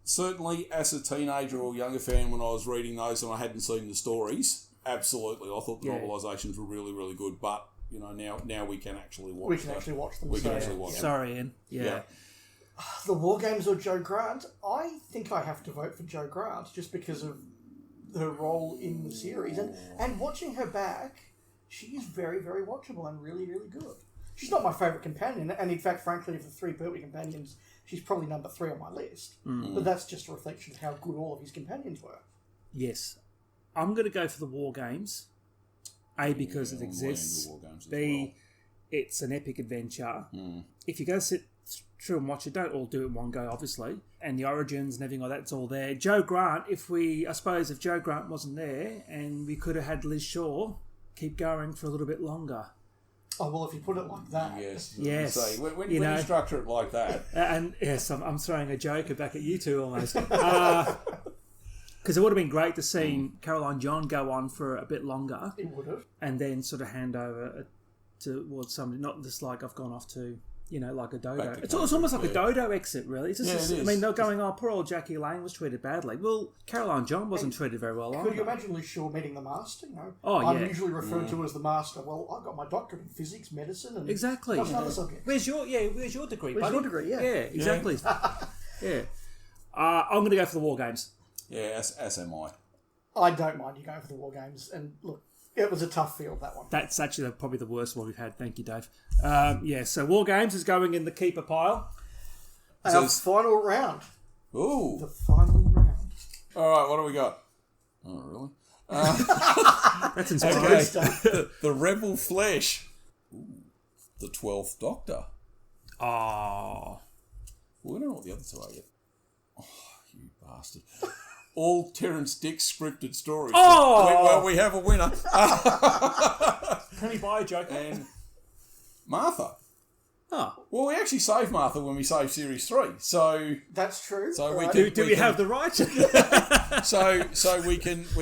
Certainly as a teenager or younger fan, when I was reading those and I hadn't seen the stories, absolutely, I thought the novelisations were really, really good. But now we can actually watch. We can actually watch them. We can so- actually watch them. Sorry, Ian. Yeah. The War Games or Joe Grant? I think I have to vote for Joe Grant just because of her role in the series. And watching her back, she is very, very watchable and really, really good. She's not my favourite companion, and in fact, frankly, of the 3 Pertwee companions, she's probably number 3 on my list. But that's just a reflection of how good all of his companions were. Yes. I'm going to go for the War Games. A, because it exists. War Games as B, it's an epic adventure. If you go sit through and watch it, don't all do it in one go, obviously. And the origins and everything like that's all there. Joe Grant, if Joe Grant wasn't there and we could have had Liz Shaw keep going for a little bit longer. Oh, well, if you put it like that. Yes. So when you structure it like that, And yes, I'm throwing a joker back at you two almost. Because it would have been great to see Caroline John go on for a bit longer. It would have. And then sort of hand over towards somebody, not just like I've gone off to, like a dodo. It's almost like a dodo exit, really. It's just, it is. I mean, they're going, poor old Jackie Lane was treated badly. Well, Caroline John wasn't treated very well Could either. you imagine Lee Shaw meeting the master? Oh, I'm yeah. usually referred to as the master. Well, I've got my doctorate in physics, medicine, and Exactly. other subjects. Where's your degree, Where's buddy? your degree? Yeah. Yeah, exactly. Yeah. I'm going to go for the War Games. Yeah, as am I. I don't mind you going for the War Games. And look, it was a tough field, that one. That's actually probably the worst one we've had. Thank you, Dave. So War Games is going in the keeper pile. Our final round. Ooh. The final round. All right, what do we got? Oh, really? That's inspiring. Good stuff. The Rebel Flesh. Ooh, the 12th Doctor. Oh. We don't know what the other two are yet. Oh, you bastard. All Terrence Dick's scripted stories. Oh! Well, we have a winner. Can we buy a Joker? And Martha. Oh. Well, we actually saved Martha when we saved Series 3. So That's true. So we Right. can- Do we have the right? so we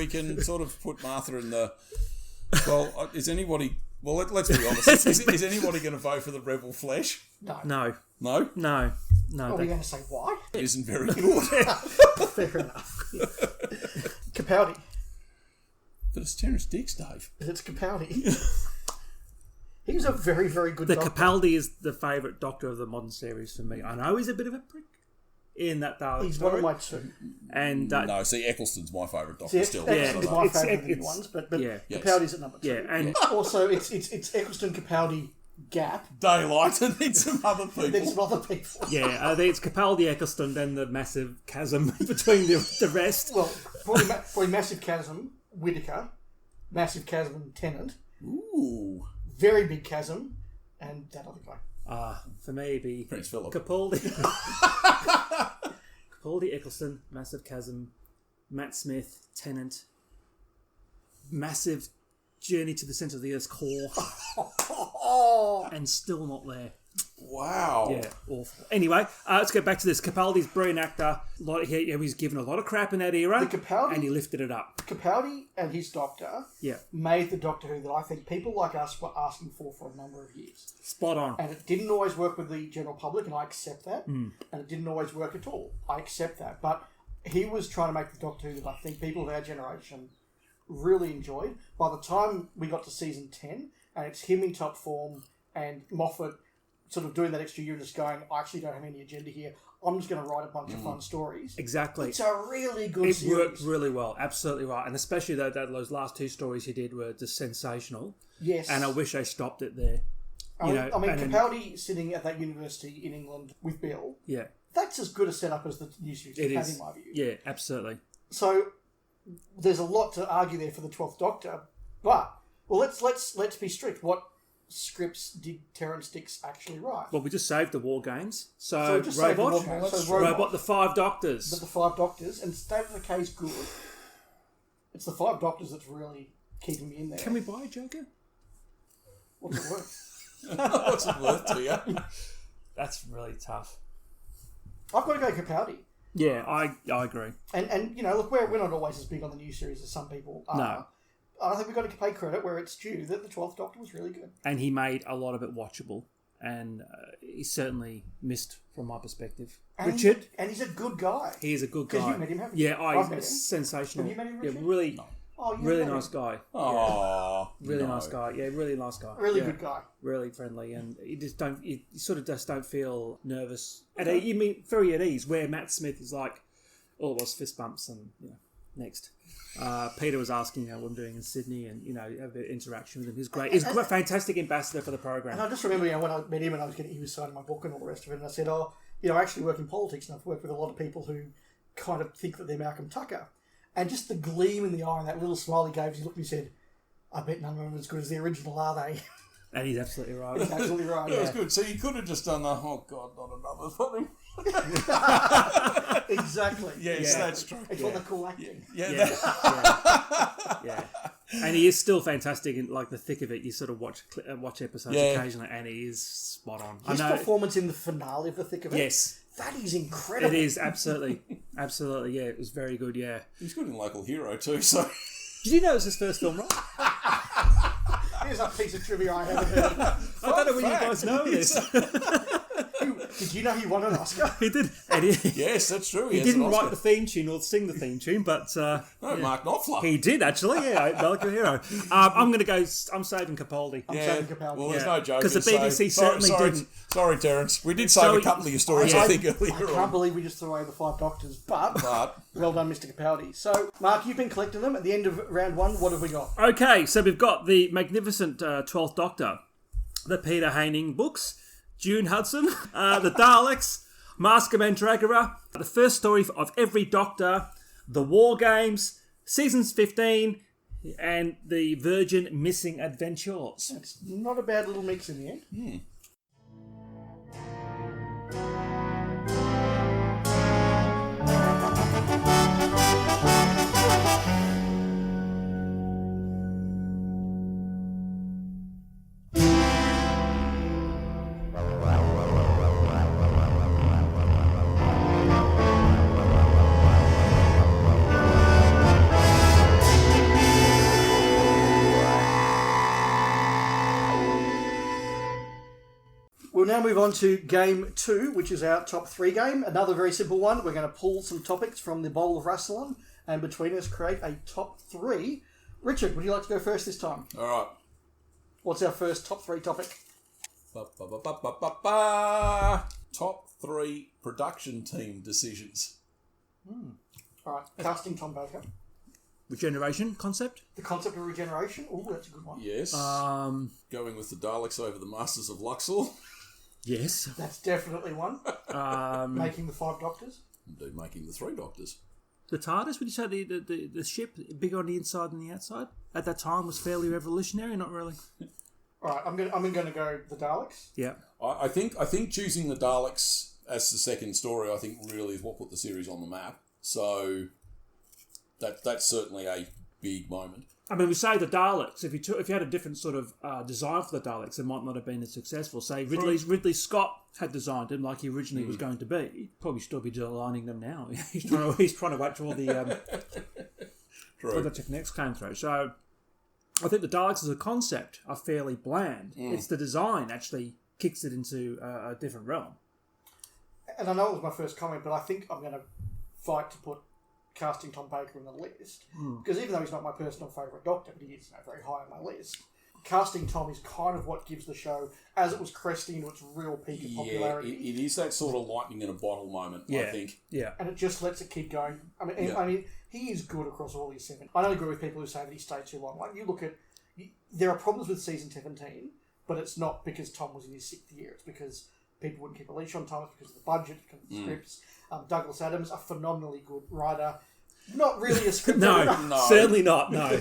can sort of put Martha in the... Well, is anybody... Well, let's be honest. Is anybody going to vote for the Rebel Flesh? No. No. No? No. Are we going to say why? It isn't very good. Fair enough. Capaldi. But it's Terrence Dick's, Dave. It's Capaldi. He was a very, very good The doctor. Capaldi is the favourite Doctor of the modern series for me. I know he's a bit of a prick in that Dalek He's story. one of my two. And No, see, Eccleston's my favourite Doctor still. It's Yeah. my It's- favourite of the it's- ones, but yeah. Capaldi's at number two. yeah, and Also, it's Eccleston Capaldi gap. Daylight and then some other There's people. some other people. yeah, I think it's Capaldi, Eccleston, then the massive chasm between the rest. Well, probably Massive Chasm, Whittaker, Massive Chasm and Tennant, Ooh. very big chasm, and that other guy. For me, it'd be Prince Philip. Capaldi, Capaldi, Eccleston, massive chasm, Matt Smith, Tennant, massive journey to the centre of the Earth's core, and still not there. Wow. Yeah, awful. Anyway, let's get back to this. Capaldi's brilliant actor. He was given a lot of crap in that era, The Capaldi- and he lifted it up. Capaldi and his doctor Yeah, made the Doctor Who that I think people like us were asking for a number of years. spot on. And it didn't always work with the general public, and I accept that. And it didn't always work at all. I accept that. But he was trying to make the Doctor Who that I think people of our generation really enjoyed. By the time we got to season 10, and it's him in top form, and Moffat sort of doing that extra year, just going, I actually don't have any agenda here. I'm just going to write a bunch of fun stories. Exactly. It's a really good It series. worked really well, absolutely right. And especially those last two stories he did were just sensational. Yes. And I wish they stopped it there. I mean, and then- Capaldi sitting at that university in England with Bill, Yeah, that's as good a setup as the new series it has, is. in my view. Yeah, absolutely. So there's a lot to argue there for the 12th Doctor, but let's be strict. What scripts did Terrence Dicks actually write? Well, we just saved the War Games. So So, just save the Robot, War Games. So Robot, the Five Doctors. the 5 Doctors, and State of Decay's good. It's the 5 Doctors that's really keeping me in there. Can we buy a Joker? What's it worth? What's it worth to you? That's really tough. I've got to go Capaldi. Yeah, I agree. And look, we're not always as big on the new series as some people are. No. I think we've got to pay credit where it's due that the 12th Doctor was really good. And he made a lot of it watchable. And he certainly missed from my perspective. And Richard, he's a good guy. he is a good guy. Because you met him, haven't you? Yeah, I've met him. sensational. Have you met him, Yeah, Richard? really, Oh, you really met nice him. guy. Oh, Really nice guy. Yeah, really nice guy. Really Yeah. good guy. Really friendly, and you sort of just don't feel nervous. And you mean very at ease. Where Matt Smith is like, all it was fist bumps, and next. Peter was asking what I'm doing in Sydney, and have a bit of interaction with him. He's great. He's a fantastic ambassador for the And program. I just remember, when I met him and he was signing my book and all the rest of it, and I said, I actually work in politics and I've worked with a lot of people who kind of think that they're Malcolm Tucker. And just the gleam in the eye and that little smile he gave, he looked at me and said, I bet none of them are as good as the original, are they? And he's absolutely right. He's absolutely right. Yeah, it was good. So you could have just done the, oh God, not another funny. Exactly. Yes, Yeah. that's true. It's what they call acting. Yeah, Yeah. And he is still fantastic in like the thick of it. You sort of watch episodes Yeah. occasionally, and he is spot on. His I know. performance in the finale of The Thick of It. Yes, That is incredible. It is, absolutely. Absolutely, yeah. It was very good, yeah. He's good in Local Hero too, so... Did you know it was his first film, right? Here's a piece of trivia I haven't heard. I don't know whether you guys know this. Did you know he won an Oscar? He did. And Yes, that's true. he didn't write the theme tune or sing the theme tune, but... No, Mark Knopfler. He did, actually, yeah. Local Hero. I'm going to go... I'm saving Capaldi. Saving Capaldi. Well, there's no joke. Because the BBC certainly didn't. Sorry, Terence. We did save a couple of your stories, I think, I earlier can't on. believe we just threw away the 5 Doctors, but But well done, Mr. Capaldi. So, Mark, you've been collecting them. At the end of round 1, what have we got? Okay, so we've got the magnificent 12th Doctor, the Peter Haining books, June Hudson, the Daleks, Mask of Mandragora, the first story of every Doctor, the War Games, Seasons 15, and the Virgin Missing Adventures. It's not a bad little mix in the end. We'll now move on to game 2, which is our top 3 game. Another very simple one. We're going to pull some topics from the bowl of Rassilon and between us create a top 3. Richard, would you like to go first this time? all right. What's our first top 3 topic? Top 3 production team decisions. All right, casting Tom Baker. Regeneration concept? The concept of regeneration. Oh, that's a good one. Yes. Going with the Daleks over the Masters of Luxor. Yes. That's definitely one. Making the 5 Doctors. Indeed, making the 3 Doctors. The TARDIS, would you say the ship, bigger on the inside than the outside, at that time was fairly revolutionary? Not really. All right, I'm going to go the Daleks. Yeah. I think choosing the Daleks as the second story, I think, really is what put the series on the map. So that's certainly a big moment. I mean, we say the Daleks. If you had a different sort of design for the Daleks, it might not have been as successful. Say Ridley Scott had designed them like he originally was going to be. Probably still be designing them now. he's trying to wait till all the Project Next came through. So I think the Daleks as a concept are fairly bland. It's the design actually kicks it into a different realm. And I know it was my first comment, but I think I'm going to fight to put casting Tom Baker in the list, because even though he's not my personal favourite Doctor, but he is very high on my list, casting Tom is kind of what gives the show, as it was cresting into its real peak of popularity. It is that sort of lightning in a bottle moment, I think. Yeah. And it just lets it keep going. I mean, he is good across all these 7. I don't agree with people who say that he stayed too long. Like, you look at... There are problems with season 17, but it's not because Tom was in his 6th year. It's because people wouldn't keep a leash on Tom. It's because of the budget, because of the scripts. Douglas Adams, a phenomenally good writer. Not really a script editor. No, certainly not. No.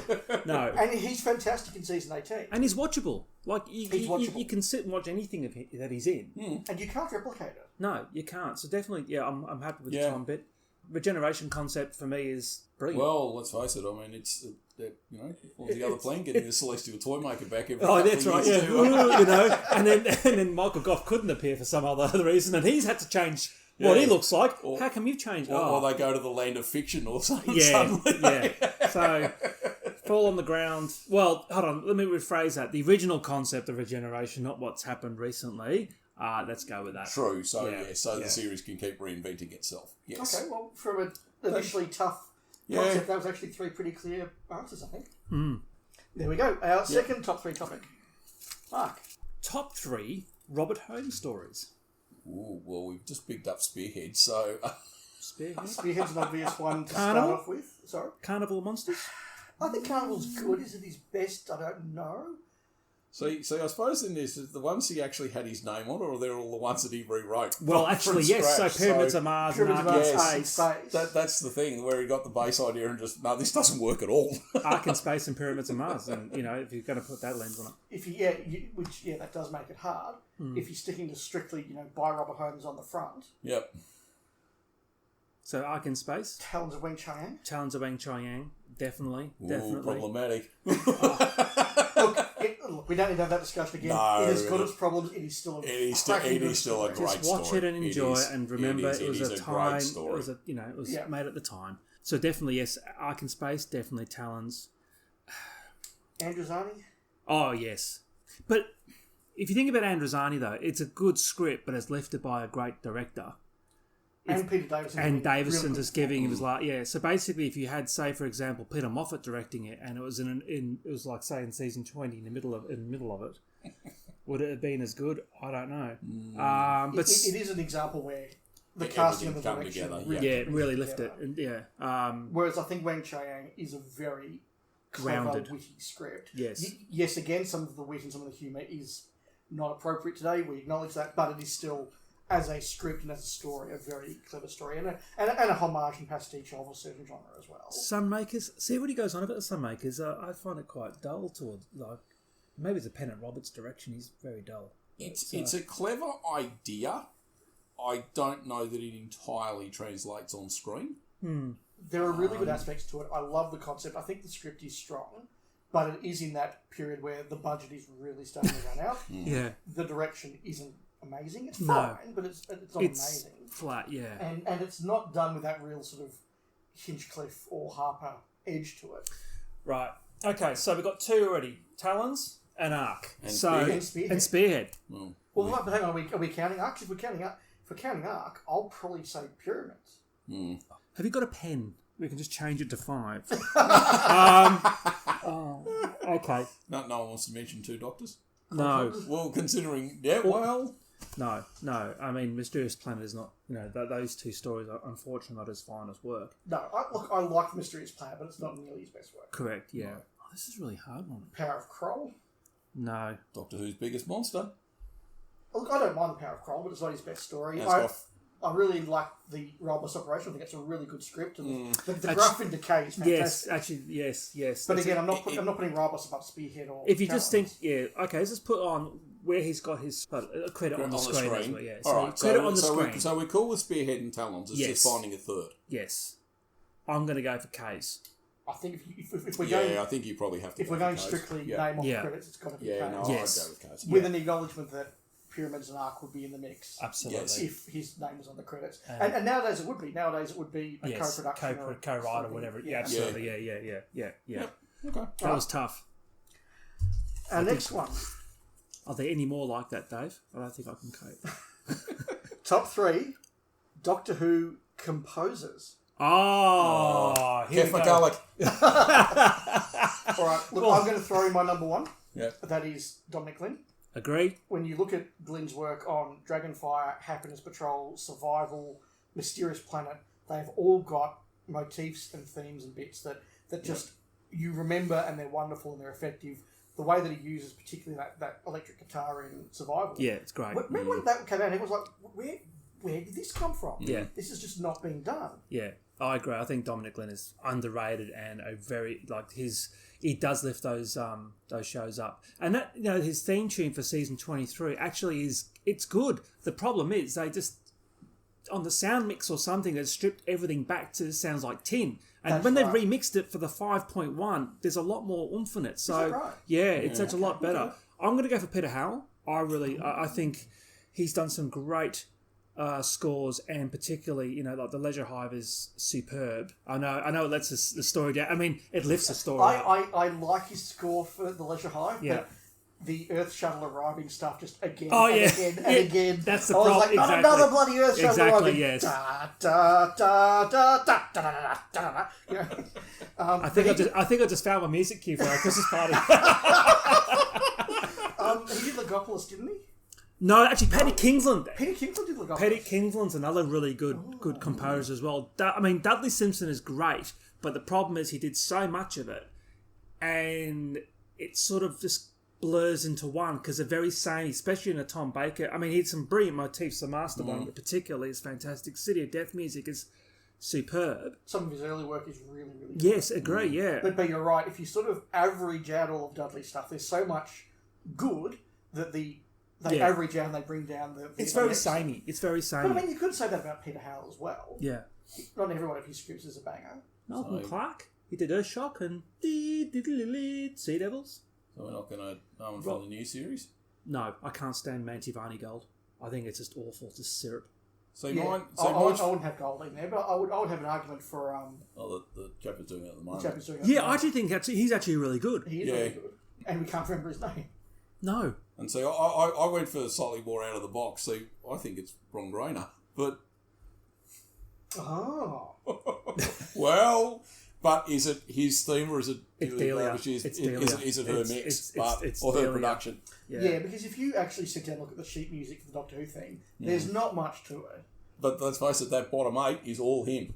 And he's fantastic in season 18. And he's watchable. Like, He's watchable. you can sit and watch anything that he's in. And you can't replicate it. No, you can't. So definitely, I'm happy with the Tom bit. Regeneration concept for me is brilliant. Well, let's face it. I mean, it's what was the other plan? Getting the Celestial Toy Maker back every that's right. Yeah, and then Michael Gough couldn't appear for some other reason, and he's had to change what he looks like. How come you've changed? Or they go to the land of fiction or something. Yeah. So fall on the ground. Well, hold on. Let me rephrase that. The original concept of regeneration, not what's happened recently. Let's go with that. True. So the series can keep reinventing itself. Yes. Okay. Well, from an initially tough concept, that was actually 3 pretty clear answers, I think. There we go. Our second top 3 topic. Mark. Top 3 Robert Holmes stories. Ooh, well, we've just picked up Spearhead, so... Spearhead's an obvious one to start off with. Sorry? Carnival Monsters? I think Carnival's good. Is it his best? I don't know. So I suppose in this, the ones he actually had his name on, or are they all the ones that he rewrote? Well, actually, yes. So Pyramids of Mars and Ark in Space. That's the thing, where he got the base idea and just, no, this doesn't work at all. Ark in Space and Pyramids of Mars, and, if you're going to put that lens on it. Which that does make it hard. If you're sticking to strictly, by Robert Holmes on the front. Yep. So Ark in Space. Talons of Weng Chiang. Talons of Wang Chiang. Definitely. Ooh, Definitely. problematic. Look, we don't need to have that discussion again. No, it has got its problems. It is still a It is still a great story. Just watch it and enjoy it, and remember it was a time. Great story. It was it was made at the time. So definitely yes, Ark in Space. Definitely Talons. Androzani. Oh yes, but if you think about Androzani though, it's a good script, but it's lifted by a great director. And Peter Davison. And Davison just giving, it was like, yeah. So basically, if you had, say, for example, Peter Moffat directing it, and it was it was like, say, in season 20, in the middle of it, would it have been as good? I don't know. But it is an example where the casting and the direction really lift it. And, whereas I think Wang Chiang is a very clever, grounded, witty script. Yes. Yes, again, some of the wit and some of the humour is not appropriate today. We acknowledge that, but it is still, as a script and as a story, a very clever story, and a homage and pastiche of a certain genre as well. Sunmakers, see what he goes on about the Sunmakers. I find it quite dull towards, like, maybe it's a Pennant Roberts direction. He's very dull. It's a clever idea. I don't know that it entirely translates on screen. There are really good aspects to it. I love the concept. I think the script is strong, but it is in that period where the budget is really starting to run out. Yeah. The direction isn't amazing. It's fine, but it's not amazing. Flat, yeah. And it's not done with that real sort of Hinchcliffe or Harper edge to it. Right. Okay, so we've got two already. Talons and Ark. And Spearhead. And Spearhead. But hang on, are we counting Ark? If we're counting Ark, I'll probably say Pyramids. Have you got a pen? We can just change it to 5. Okay. No one wants to mention Two Doctors? No. Well, considering... No. I mean, Mysterious Planet is not... those two stories are unfortunately not as fine as work. No, I like Mysterious Planet, but it's not nearly his best work. Correct, yeah. Oh, this is a really hard one. Power of Kroll? No. Doctor Who's Biggest Monster? Look, I don't mind the Power of Kroll, but it's not his best story. I really like the Robust Operation. I think it's a really good script, and the Gruff in Decay is fantastic. Yes. But again, I'm not putting Robust above Spearhead or. If you just think, okay, let's just put on where he's got his credit on the screen. As well, yeah. All right, credit on the screen. So we're cool with Spearhead and Talons. It's just finding a third. Yes, I'm going to go for K's. I think if we're going, I think you probably have to. If we're going strictly name off credits, it's got to be K's. I'd go with K's. With an acknowledgement that Pyramids and Ark would be in the mix. Absolutely. Yes. If his name was on the credits. And nowadays it would be. Nowadays it would be a co-production or co-write or whatever. Yeah, absolutely. Yeah. Okay. That was tough. Our next one. Are there any more like that, Dave? I don't think I can cope. Top 3 Doctor Who composers. Oh, Kev McCulloch. All right, look, I'm going to throw in my number 1. Yeah. That is Dominic Glynn. Agreed. When you look at Glynn's work on Dragonfire, Happiness Patrol, Survival, Mysterious Planet, they've all got motifs and themes and bits that just you remember, and they're wonderful and they're effective. The way that he uses, particularly that electric guitar in Survival. Yeah, it's great. Remember when that came out, it was like, where did this come from? Yeah. This is just not being done. Yeah, I agree. I think Dominic Glynn is underrated and a very, he does lift those shows up. And that, his theme tune for season 23 actually it's good. The problem is they just, on the sound mix or something, they stripped everything back to sounds like tin. And when they remixed it for the 5.1, there's a lot more oomph in it. So is that right? It's a lot better. Okay. I'm going to go for Peter Howell. I think he's done some great scores, and particularly, like the Leisure Hive is superb. I know it lets the story down. I mean, it lifts the story. I like his score for the Leisure Hive, but the Earth Shuttle arriving stuff just again and again. That's the problem. I was like, not another bloody Earth Shuttle arriving. Yes. I think I just found my music cue for our Christmas party. He did Logopolis, didn't he? No, actually, Paddy Kingsland. Paddy Kingsland did Logopolis. Paddy Kingsland's another really good composer as well. Dudley Simpson is great, but the problem is he did so much of it, and it sort of just blurs into one because they're very samey, especially in a Tom Baker. I mean, he had some brilliant motifs. The Master one, particularly, is fantastic. City of Death music is superb. Some of his early work is really, really good. Yes, agree, yeah. But you're right. If you sort of average out all of Dudley's stuff, there's so much good that they average out and they bring down the... It's very samey. It's very samey. But I mean, you could say that about Peter Howell as well. Yeah. not every one of his scripts is a banger. Malcolm Clark. He did Earthshock and Sea Devils. So we're not going to know him from the new series? No, I can't stand Mantivani Gold. I think it's just awful. It's just syrup. So Yeah, mine... I wouldn't have gold in there, but I would have an argument for... the chap is doing it at the moment. the chap who's doing it. Yeah, I actually think he's actually really good. He is really good. And we can't remember his name. No. And so I went for slightly more out of the box. So I think it's Ron Grainer. But... Oh. Well... But is it his theme or is it... It's Delia. Is it her mix? Or her production? Yeah, because if you actually sit down and look at the sheet music for the Doctor Who theme, there's not much to it. But let's face it, that bottom 8 is all him.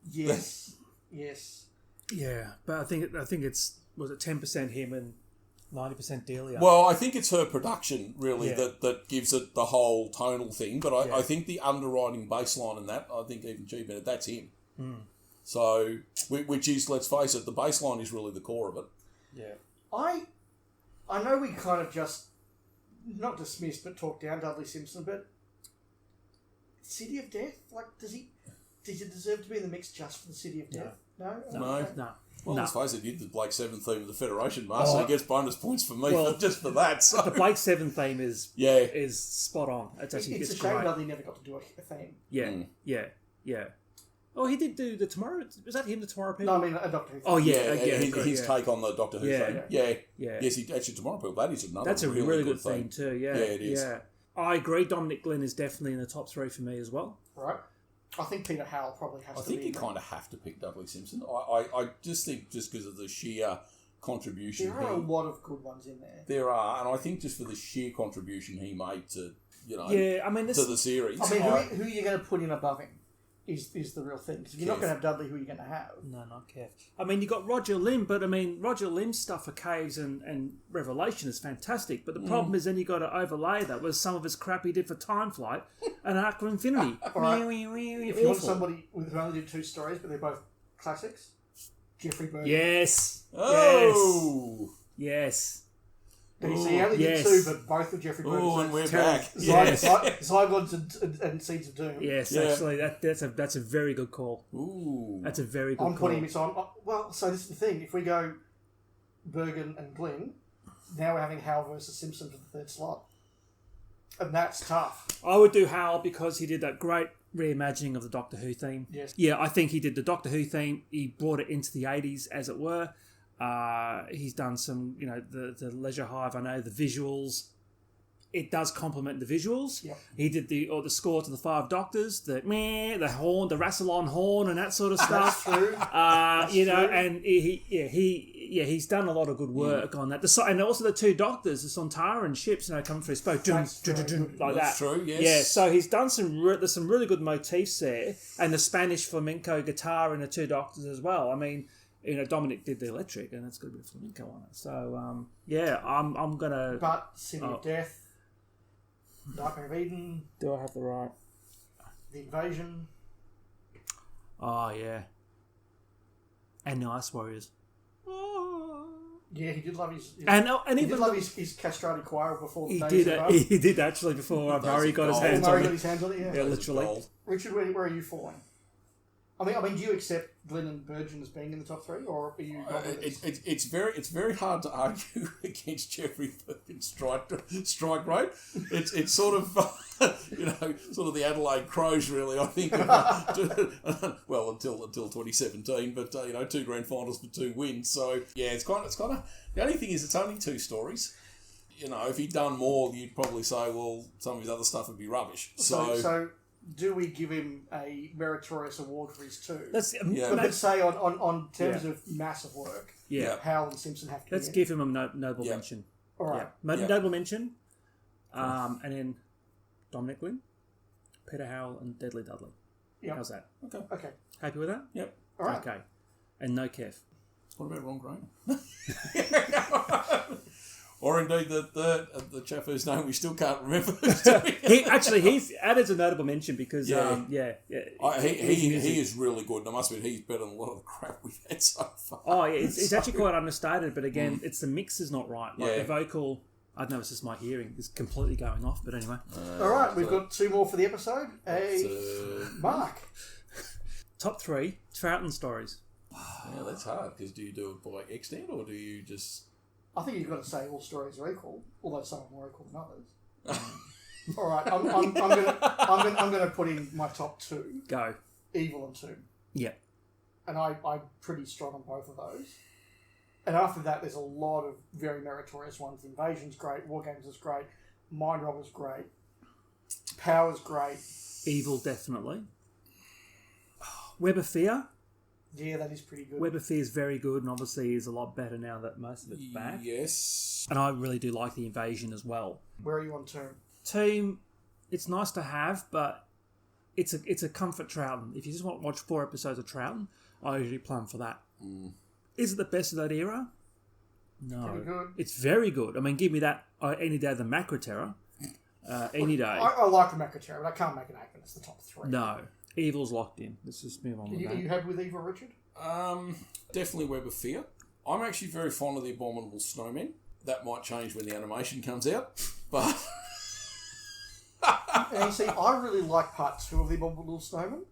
Yes. Yes. Yeah, but I think it's... Was it 10% him and 90% Delia? Well, I think it's her production, really, that gives it the whole tonal thing. But I think the underwriting baseline in that, I think even G Bennett, that's him. Mm. So, which is, let's face it, the baseline is really the core of it. Yeah. I know we kind of just, not dismissed, but talked down Dudley Simpson, but City of Death? Like, does he deserve to be in the mix just for the City of Death? No. Well, let's face it, he did the Blake 7 theme of the Federation Master, so he gets bonus points for me just for that. So. The Blake 7 theme is spot on. It's actually it's a shame Dudley never got to do a theme. Yeah. Oh, he did do the Tomorrow... Was that him, the Tomorrow People? No, I mean a Doctor Who theme. Oh, his take on the Doctor Who theme. Yeah. Yes, actually, Tomorrow People, that is another That's a really good theme too, yeah. Yeah, it is. Yeah. I agree, Dominic Glynn is definitely in the top 3 for me as well. Right. I think Peter Howell probably has to be. I think you kind of have to pick Dudley Simpson. I just think just because of the sheer contribution. There are a lot of good ones in there. There are, and I think just for the sheer contribution he made to, to the series. I mean, who are you going to put in above him? Is the real thing. Because if you're not going to have Dudley, who are you going to have? No, not Kev. I mean, you got Roger Lim, but I mean, Roger Lim's stuff for Caves and Revelation is fantastic. But the problem is then you got to overlay that with some of his crap he did for Time Flight and Arc of Infinity. Right. If you want somebody who only did 2 stories, but they're both classics, Jeffrey Bergen. Yes. Oh. Yes. And you see, he only did 2, but both of Jeffrey Bergen. Oh, and we're back. Zygons and Seeds of Doom. Yes, actually, that's a very good call. Ooh. That's a very good call. I'm putting this on. Well, so this is the thing. If we go Bergen and Glynn, now we're having Hal versus Simpson for the 3rd slot. And that's tough. I would do Hal because he did that great reimagining of the Doctor Who theme. Yes. Yeah, I think he did the Doctor Who theme. He brought it into the 80s, as it were. He's done some, the Leisure Hive, I know, the visuals. It does complement the visuals. Yep. He did the score to the 5 Doctors, the horn, the Rassilon horn and that sort of stuff. That's true. And he's done a lot of good work on that. And also the 2 Doctors, the Sontaran ships, coming through his boat, like that. That's true, yes. Yeah, so he's done there's some really good motifs there, and the Spanish flamenco guitar in the 2 Doctors as well. I mean, Dominic did the electric, and it's got a bit of flamenco on it. So, I'm gonna. But City of Death, Nightmare of Eden. Do I have the right? The Invasion. Oh yeah. And the Ice Warriors. Yeah, he did love his. He did love his castrated choir before the He did actually before Murray got his hands on it. Murray got his hands on it. Yeah, literally. Richard, where are you falling? I mean, do you accept Glynn and Bergen as being in the top 3, or are you? It's very hard to argue against Jeffrey Bergen's strike rate. It's sort of sort of the Adelaide Crows, really. I think. Well, until 2017, but 2 grand finals for 2 wins. So yeah, it's kind of. The only thing is, it's only 2 stories. If he'd done more, you'd probably say, well, some of his other stuff would be rubbish. So do we give him a meritorious award for his 2? Let's say on terms of massive work, Howell and Simpson have to. Let's give him a noble mention. All right, noble mention, and then Dominic Glynn, Peter Howell, and Deadly Dudley. Yep. How's that? Okay. Happy with that? Yep. All right. Okay. And no Kev. What about Ron Grainer? Or indeed the chap whose name we still can't remember. He's added a notable mention because he is really good. And I must admit, he's better than a lot of the crap we've had so far. Oh yeah, it's actually quite understated, but again, it's the mix is not right. Like the vocal, I don't know, it's just my hearing is completely going off. But anyway, all right, we've got 2 more for the episode. Mark. Top 3 Troughton stories. Yeah, that's hard, because do you do it by extent, or do you just... I think you've got to say all stories are equal, although some are more equal than others. All right, I'm gonna put in my top 2. Go. Evil and Tomb. Yeah. And I'm pretty strong on both of those. And after that, there's a lot of very meritorious ones. Invasion's great, War Games is great, Mind Robber's great, Power's great. Evil, definitely. Web of Fear. Yeah, that is pretty good. Web of Fear is very good, and obviously is a lot better now that most of it's back. Yes. And I really do like the Invasion as well. Where are you on Tomb? Team, it's nice to have, but it's a comfort Troughton. If you just want to watch 4 episodes of Troughton, I usually plumb for that. Is it the best of that era? No. Pretty good. It's very good. I mean, give me that any day of the Macro Terror. Any day. I like the Macro Terror, but I can't make an argument. It's the top 3. No. Evil's locked in. Let's just move on with Are that. you happy with Evil, Richard? Definitely Web of Fear. I'm actually very fond of the Abominable Snowmen. That might change when the animation comes out, but... And you see, I really like part 2 of The Abominable Snowman,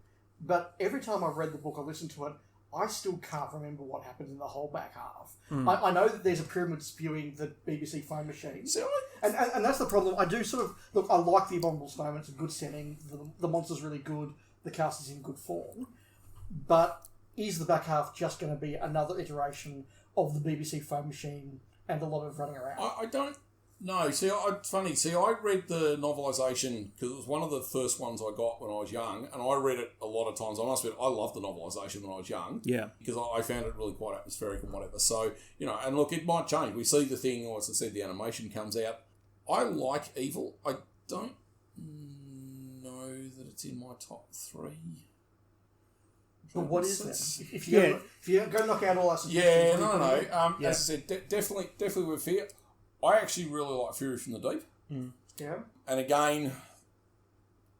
but every time I've read the book, I listen to it, I still can't remember what happens in the whole back half. I know that there's a pyramid spewing the BBC phone machine. So And that's the problem. I do sort of... Look, I like The Abominable Snowman. It's a good setting. The monster's really good. The cast is in good form. But is the back half just going to be another iteration of the BBC phone machine and a lot of running around? I don't know. See, it's funny. See, I read the novelisation because it was one of the first ones I got when I was young, and I read it a lot of times. I must admit, I loved the novelisation when I was young. Yeah. Because I found it really quite atmospheric and whatever. So, and look, it might change. We see the thing, or as I said, the animation comes out. I like Evil. I don't know that it's in my top 3. But what is it? If you go knock out all our suggestions... Yeah, no. As I said, definitely with Fear. I actually really like Fury from the Deep. Yeah. And again,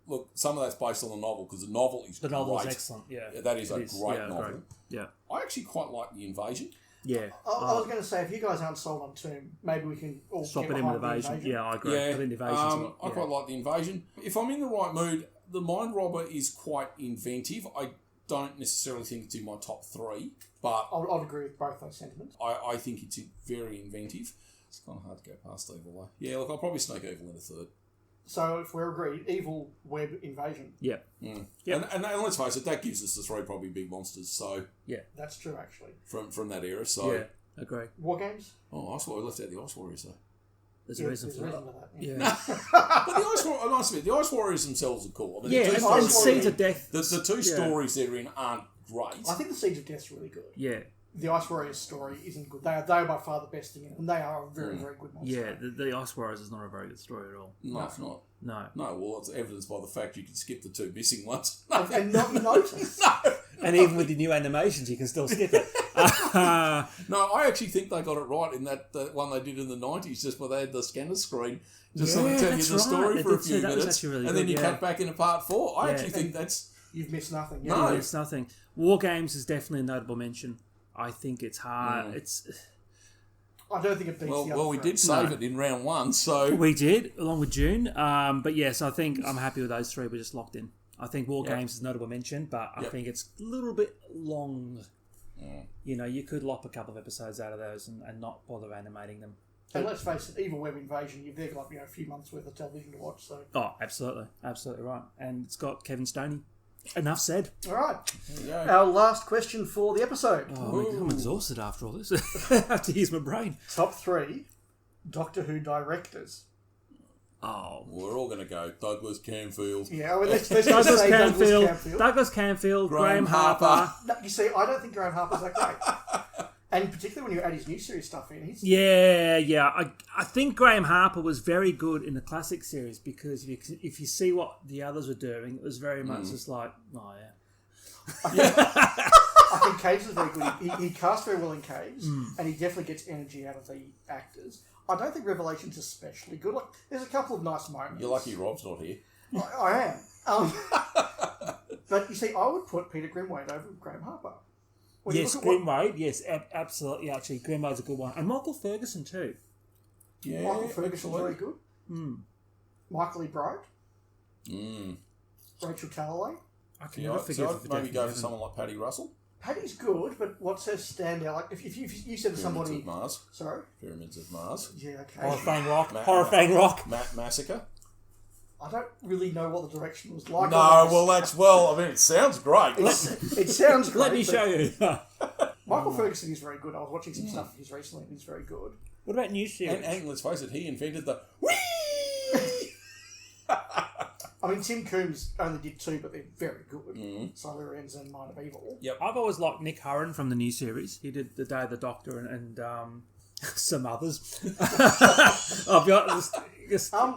look, some of that's based on the novel, because the novel is great. The novel is excellent, yeah. That is a great novel. Great. Yeah. I actually quite like The Invasion. Yeah. I was going to say, if you guys aren't sold on Tomb, maybe we can all swap get it in with behind Invasion. The Yeah, I agree. Yeah. I think the Invasion's I quite like The Invasion. If I'm in the right mood, the Mind Robber is quite inventive. I don't necessarily think it's in my top 3, but I'd agree with both those sentiments. I think it's very inventive. It's kind of hard to go past Evil, though. Yeah, look, I'll probably snake Evil in a 3rd. So if we're agreed, Evil, Web, Invasion. Yeah. Yep. And let's face it, that gives us the 3 probably big monsters. So yeah, that's true actually. From that era, so yeah, agree. War Games. Oh, I thought we left out the Ice Warriors though. There's a reason for that. Yeah. But the Ice Warriors, I must admit, the Ice Warriors themselves are cool. I mean, and Seeds of Death. The 2 stories they're in aren't great. I think the Seeds of Death's really good. Yeah. The Ice Warriors story isn't good. They are by far the best thing in it, and they are a very, very good monster. Yeah, the Ice Warriors is not a very good story at all. No, it's not. No. No, well, it's evidenced by the fact you can skip the 2 missing ones. And not notice. No. And even with the new animations, you can still skip it. No, I actually think they got it right in that one they did in the 90s, just where they had the scanner screen, just sort of tell you the story for a few minutes, really and then you cut back into part 4. I actually think that's... You've missed nothing. No. You've missed nothing. War Games is definitely a notable mention. I think it's hard. I don't think it beats the other. Well, we did save it in round 1, so... We did, along with June. But yes, I think I'm happy with those 3. We're just locked in. I think War Games is a notable mention, but I think it's a little bit long. You could lop a couple of episodes out of those and not bother animating them. And let's face it, Evil Web Invasion, you've there got a few months worth of television to watch. So. Oh, absolutely. Absolutely right. And it's got Kevin Stoney. Enough said. All right. Our last question for the episode. Oh, I'm exhausted after all this. I have to use my brain. Top 3 Doctor Who directors. Oh. We're all going to go Douglas Camfield. Yeah, well, let's Douglas say Camfield. Douglas Camfield, Graham Harper. No, you see, I don't think Graham Harper's that great. And particularly when you add his new series stuff in. Yeah. I think Graham Harper was very good in the classic series because if you see what the others were doing, it was very much just like, oh yeah. I think Caves is very good. He cast very well in Caves, and he definitely gets energy out of the actors. I don't think Revelation's especially good. Like, there's a couple of nice moments. You're lucky Rob's not here. I am. But you see, I would put Peter Grimwade over Graham Harper. Yes, Grimwade. Yes, absolutely. Actually, Grimwade's a good one. And Michael Ferguson, too. Yeah, Michael Ferguson's very good. Michael E. Bright. Rachel Talalay. I can never forgive her for maybe Death go in for Heaven. someone like Paddy Russell. Paddy's good, but what's her standout? Like, if you said to Pyramids somebody... of Mars. Sorry? Pyramids of Mars. Yeah, okay. Horrifying Rock. Horrifying Rock. Massacre. I don't really know what the direction was like. No, I mean, it sounds great. It sounds great. Let me show you. Michael Ferguson is very good. I was watching some stuff of his recently, and he's very good. What about new series? And let's face it, he invented the whee! I mean, Tim Coombs only did 2, but they're very good. Silurians and Mind of Evil. Yep. I've always liked Nick Hurren from the new series. He did The Day of the Doctor and some others. I'll be honest,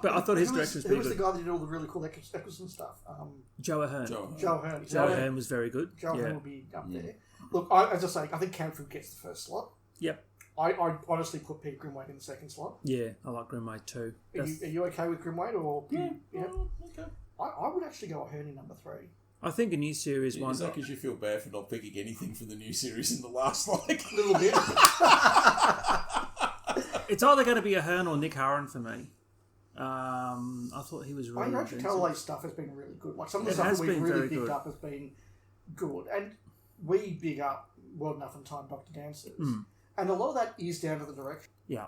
but I thought his direction was pretty Who was good. the guy that did all the really cool Eccleston stuff? Joe Ahern. Joe Ahern. Joe Ahern was very good. Joe yeah. Ahern will be up there. Look, as I say, I think Camford gets the first slot. Yep. I honestly put Pete Grimwade in the second slot. Yeah, I like Grimwade too. Are you okay with Grimwade or? Yeah. Okay. I would actually go Ahern in number 3. I think a new series one. Is that because you feel bad for not picking anything from the new series in the last, like... A little bit. It's either going to be Ahern or Nick Hurren for me. I thought he was really Roger invincible. Talalay's stuff has been really good. Like some of the It stuff has that we've been really very picked good. up has been good. And we big up World Enough and Time Dr. Dancers. And a lot of that is down to the direction. Yeah.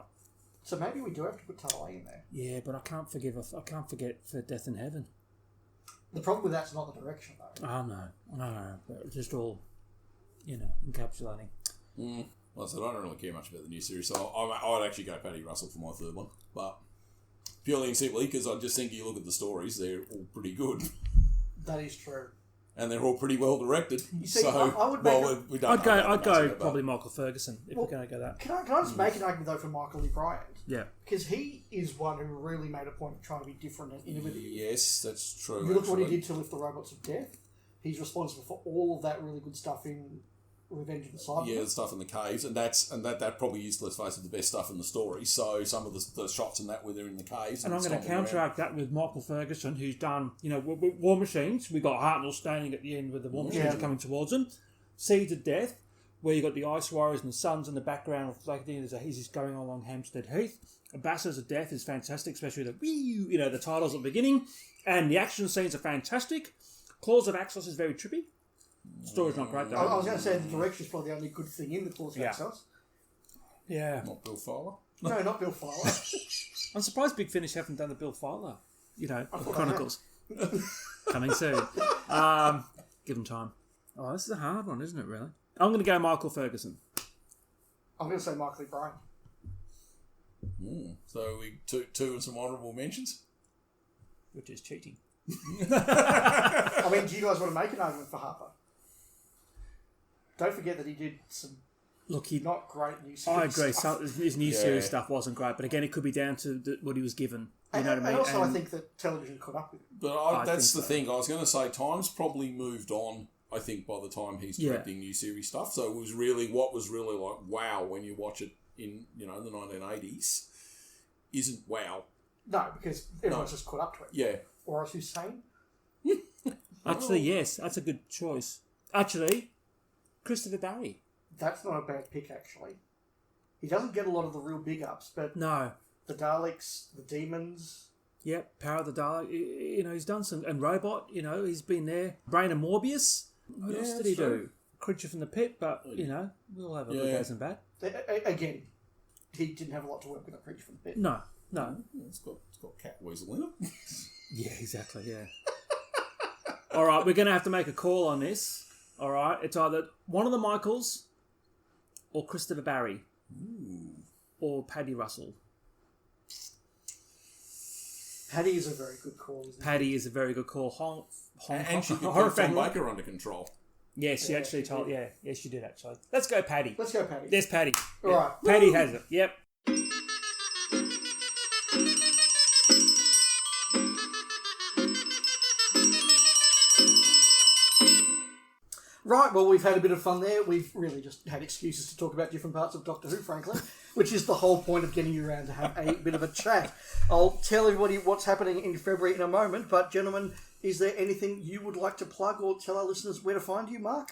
So maybe we do have to put Talalay in there. Yeah, but I can't forget for Death in Heaven. The problem with that's not the direction, though. Oh, no. But just all, encapsulating. Well, so I don't really care much about the new series, so I'd actually go Paddy Russell for my third one. But purely and simply because I just think you look at the stories, they're all pretty good. That is true. And they're all pretty well directed. You see, so, I would make we don't know I'd about go Massacre, probably Michael Ferguson if we're going to go that. Can I just make an argument, though, for Michael Lee Bryant? Yeah. Because he is one who really made a point of trying to be different and innovative. Yes, that's true. You look at what he did to Lift the Robots of Death. He's responsible for all of that really good stuff in Revenge of the Cybermen. Yeah, the stuff in the caves, and that probably is, let's face it, the best stuff in the story. So some of the shots in that where they're in the caves, And I'm going to counteract that with Michael Ferguson, who's done, War Machines. We got Hartnell standing at the end with the War Machines are coming towards him. Seeds of Death, where you got the Ice Warriors and the Suns in the background reflecting as he's going along Hampstead Heath. Ambassadors of Death is fantastic, especially the titles at the beginning, and the action scenes are fantastic. Claws of Axos is very trippy. Story's not great though. I was going to say the direction's probably the only good thing in the Claws of Axos. Yeah. Not Bill Fowler. No, not Bill Fowler. I'm surprised Big Finish haven't done the Bill Fowler, thought Chronicles. Coming soon. Give them time. Oh, this is a hard one, isn't it, really? I'm going to go Michael Ferguson. I'm going to say Michael Lee Bryant. So we two and some honourable mentions. Which is cheating. I mean, do you guys want to make an argument for Harper? Don't forget that he did some not great new series I agree. stuff. His new series stuff wasn't great, but again, it could be down to what he was given. You know what I mean? And also, I think that television caught up with him. But that's the thing. I was going to say, time's probably moved on. I think by the time he's directing new series stuff, so it was really what was really like wow when you watch it in the 1980s isn't wow. No, because everyone's just caught up to it. Yeah. Or as Hussein. Actually, yes, that's a good choice. Actually, Christopher Barry. That's not a bad pick, actually. He doesn't get a lot of the real big ups, but No. the Daleks, the Demons. Yep, Power of the Dalek. He's done some, and Robot. He's been there. Brain of Morbius. What else did he do? Creature from the Pit, but we'll have a good days and bad. Again, he didn't have a lot to work with a Creature from the Pit. No. It's got Cat Weasel in it. Yeah, exactly. Yeah. All right, we're going to have to make a call on this. All right, it's either one of the Michaels, or Christopher Barry, or Paddy Russell. Paddy is a very good call, isn't he? Paddy is a very good call. And she could Horror get Tom fan. Baker under control. Yes, she actually told. Yeah, yes, she did actually. Let's go, Paddy. Let's go, Paddy. There's Paddy. All right. Paddy has it. Yep. Right, well, we've had a bit of fun there. We've really just had excuses to talk about different parts of Doctor Who, frankly, which is the whole point of getting you around to have a bit of a chat. I'll tell everybody what's happening in February in a moment, but gentlemen, is there anything you would like to plug or tell our listeners where to find you, Mark?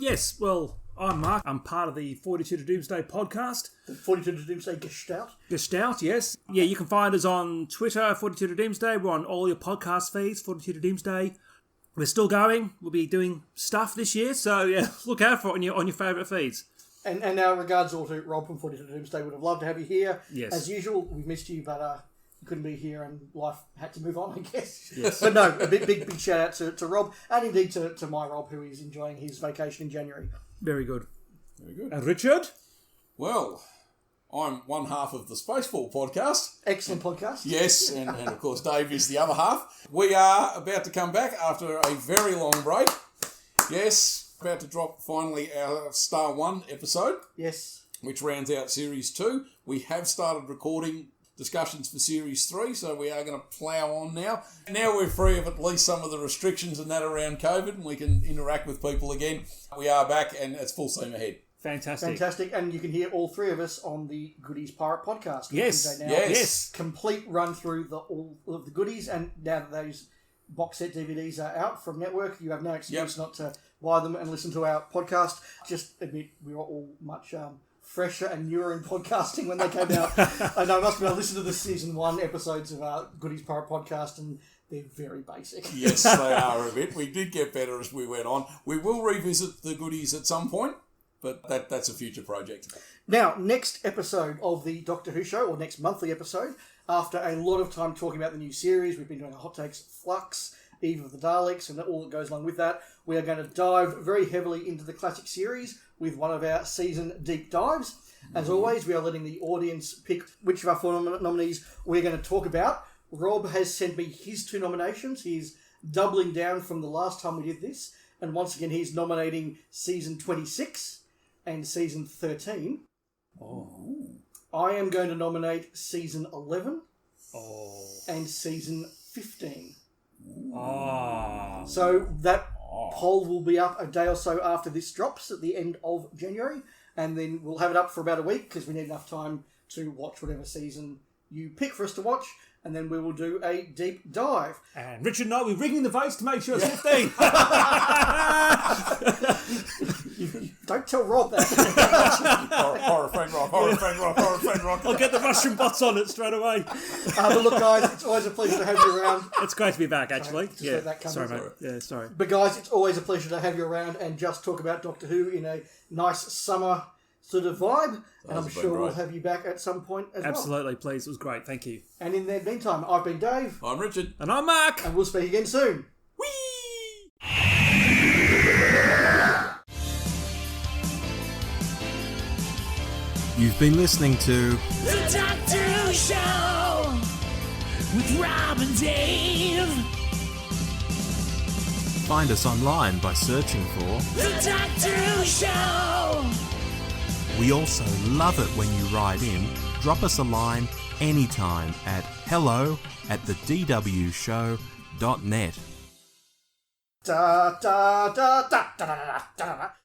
Yes, well, I'm Mark. I'm part of the 42 to Doomsday podcast. The 42 to Doomsday Gestalt. Gestalt, yes. Yeah, you can find us on Twitter, 42 to Doomsday. We're on all your podcast feeds, 42 to Doomsday. We're still going. We'll be doing stuff this year, so yeah, look out for it on your favourite feeds. And our regards all to Rob from Footy to Doomsday. Would have loved to have you here. Yes. As usual, we've missed you, but you couldn't be here and life had to move on, I guess. Yes. But no, a big shout out to Rob, and indeed to my Rob, who is enjoying his vacation in January. Very good. Very good. And Richard? Well, I'm one half of the Spaceball podcast. Excellent podcast. Yes, and of course Dave is the other half. We are about to come back after a very long break. Yes, about to drop finally our Star 1 episode, Yes. which rounds out Series 2. We have started recording discussions for Series 3, so we are going to plough on now. Now we're free of at least some of the restrictions and that around COVID, and we can interact with people again. We are back, and it's full steam ahead. Fantastic. And you can hear all three of us on the Goodies Pirate podcast. Yes. Now, Yes. Complete run through all of the goodies, and now that those box set DVDs are out from Network, you have no excuse not to buy them and listen to our podcast. Just admit we were all much fresher and newer in podcasting when they came out. I know, I must admit, I listened to the season 1 episodes of our Goodies Pirate podcast, and they're very basic. Yes, they are a bit. We did get better as we went on. We will revisit the goodies at some point, but that's a future project. Now, next episode of the Doctor Who show, or next monthly episode, after a lot of time talking about the new series, we've been doing a Hot Takes Flux, Eve of the Daleks, and all that goes along with that. We are going to dive very heavily into the classic series with one of our season deep dives. As always, we are letting the audience pick which of our 4 nominees we're going to talk about. Rob has sent me his 2 nominations. He's doubling down from the last time we did this. And once again, he's nominating season 26 and season 13. Oh. I am going to nominate season 11 Oh. and season 15. Ah. So that poll will be up a day or so after this drops at the end of January, and then we'll have it up for about a week because we need enough time to watch whatever season you pick for us to watch, and then we will do a deep dive. And Richard and I, we're rigging the votes to make sure it's 15. Don't tell Rob that. Horror friend rock. I'll get the Russian bots on it straight away. But look, guys, it's always a pleasure to have you around. It's great to be back, actually. Just let that come Sorry, in. mate. Yeah, sorry. But guys, it's always a pleasure to have you around and just talk about Doctor Who in a nice summer sort of vibe. And I'm sure we'll have you back at some point as well. Absolutely, please. It was great. Thank you. And in the meantime, I've been Dave. I'm Richard. And I'm Mark. And we'll speak again soon. Whee! You've been listening to The Doctor Who Show with Rob and Dave. Find us online by searching for. The Doctor Who Show. We also love it when you write in. Drop us a line anytime at hello@thedwshow.net. Da da da da da da da da.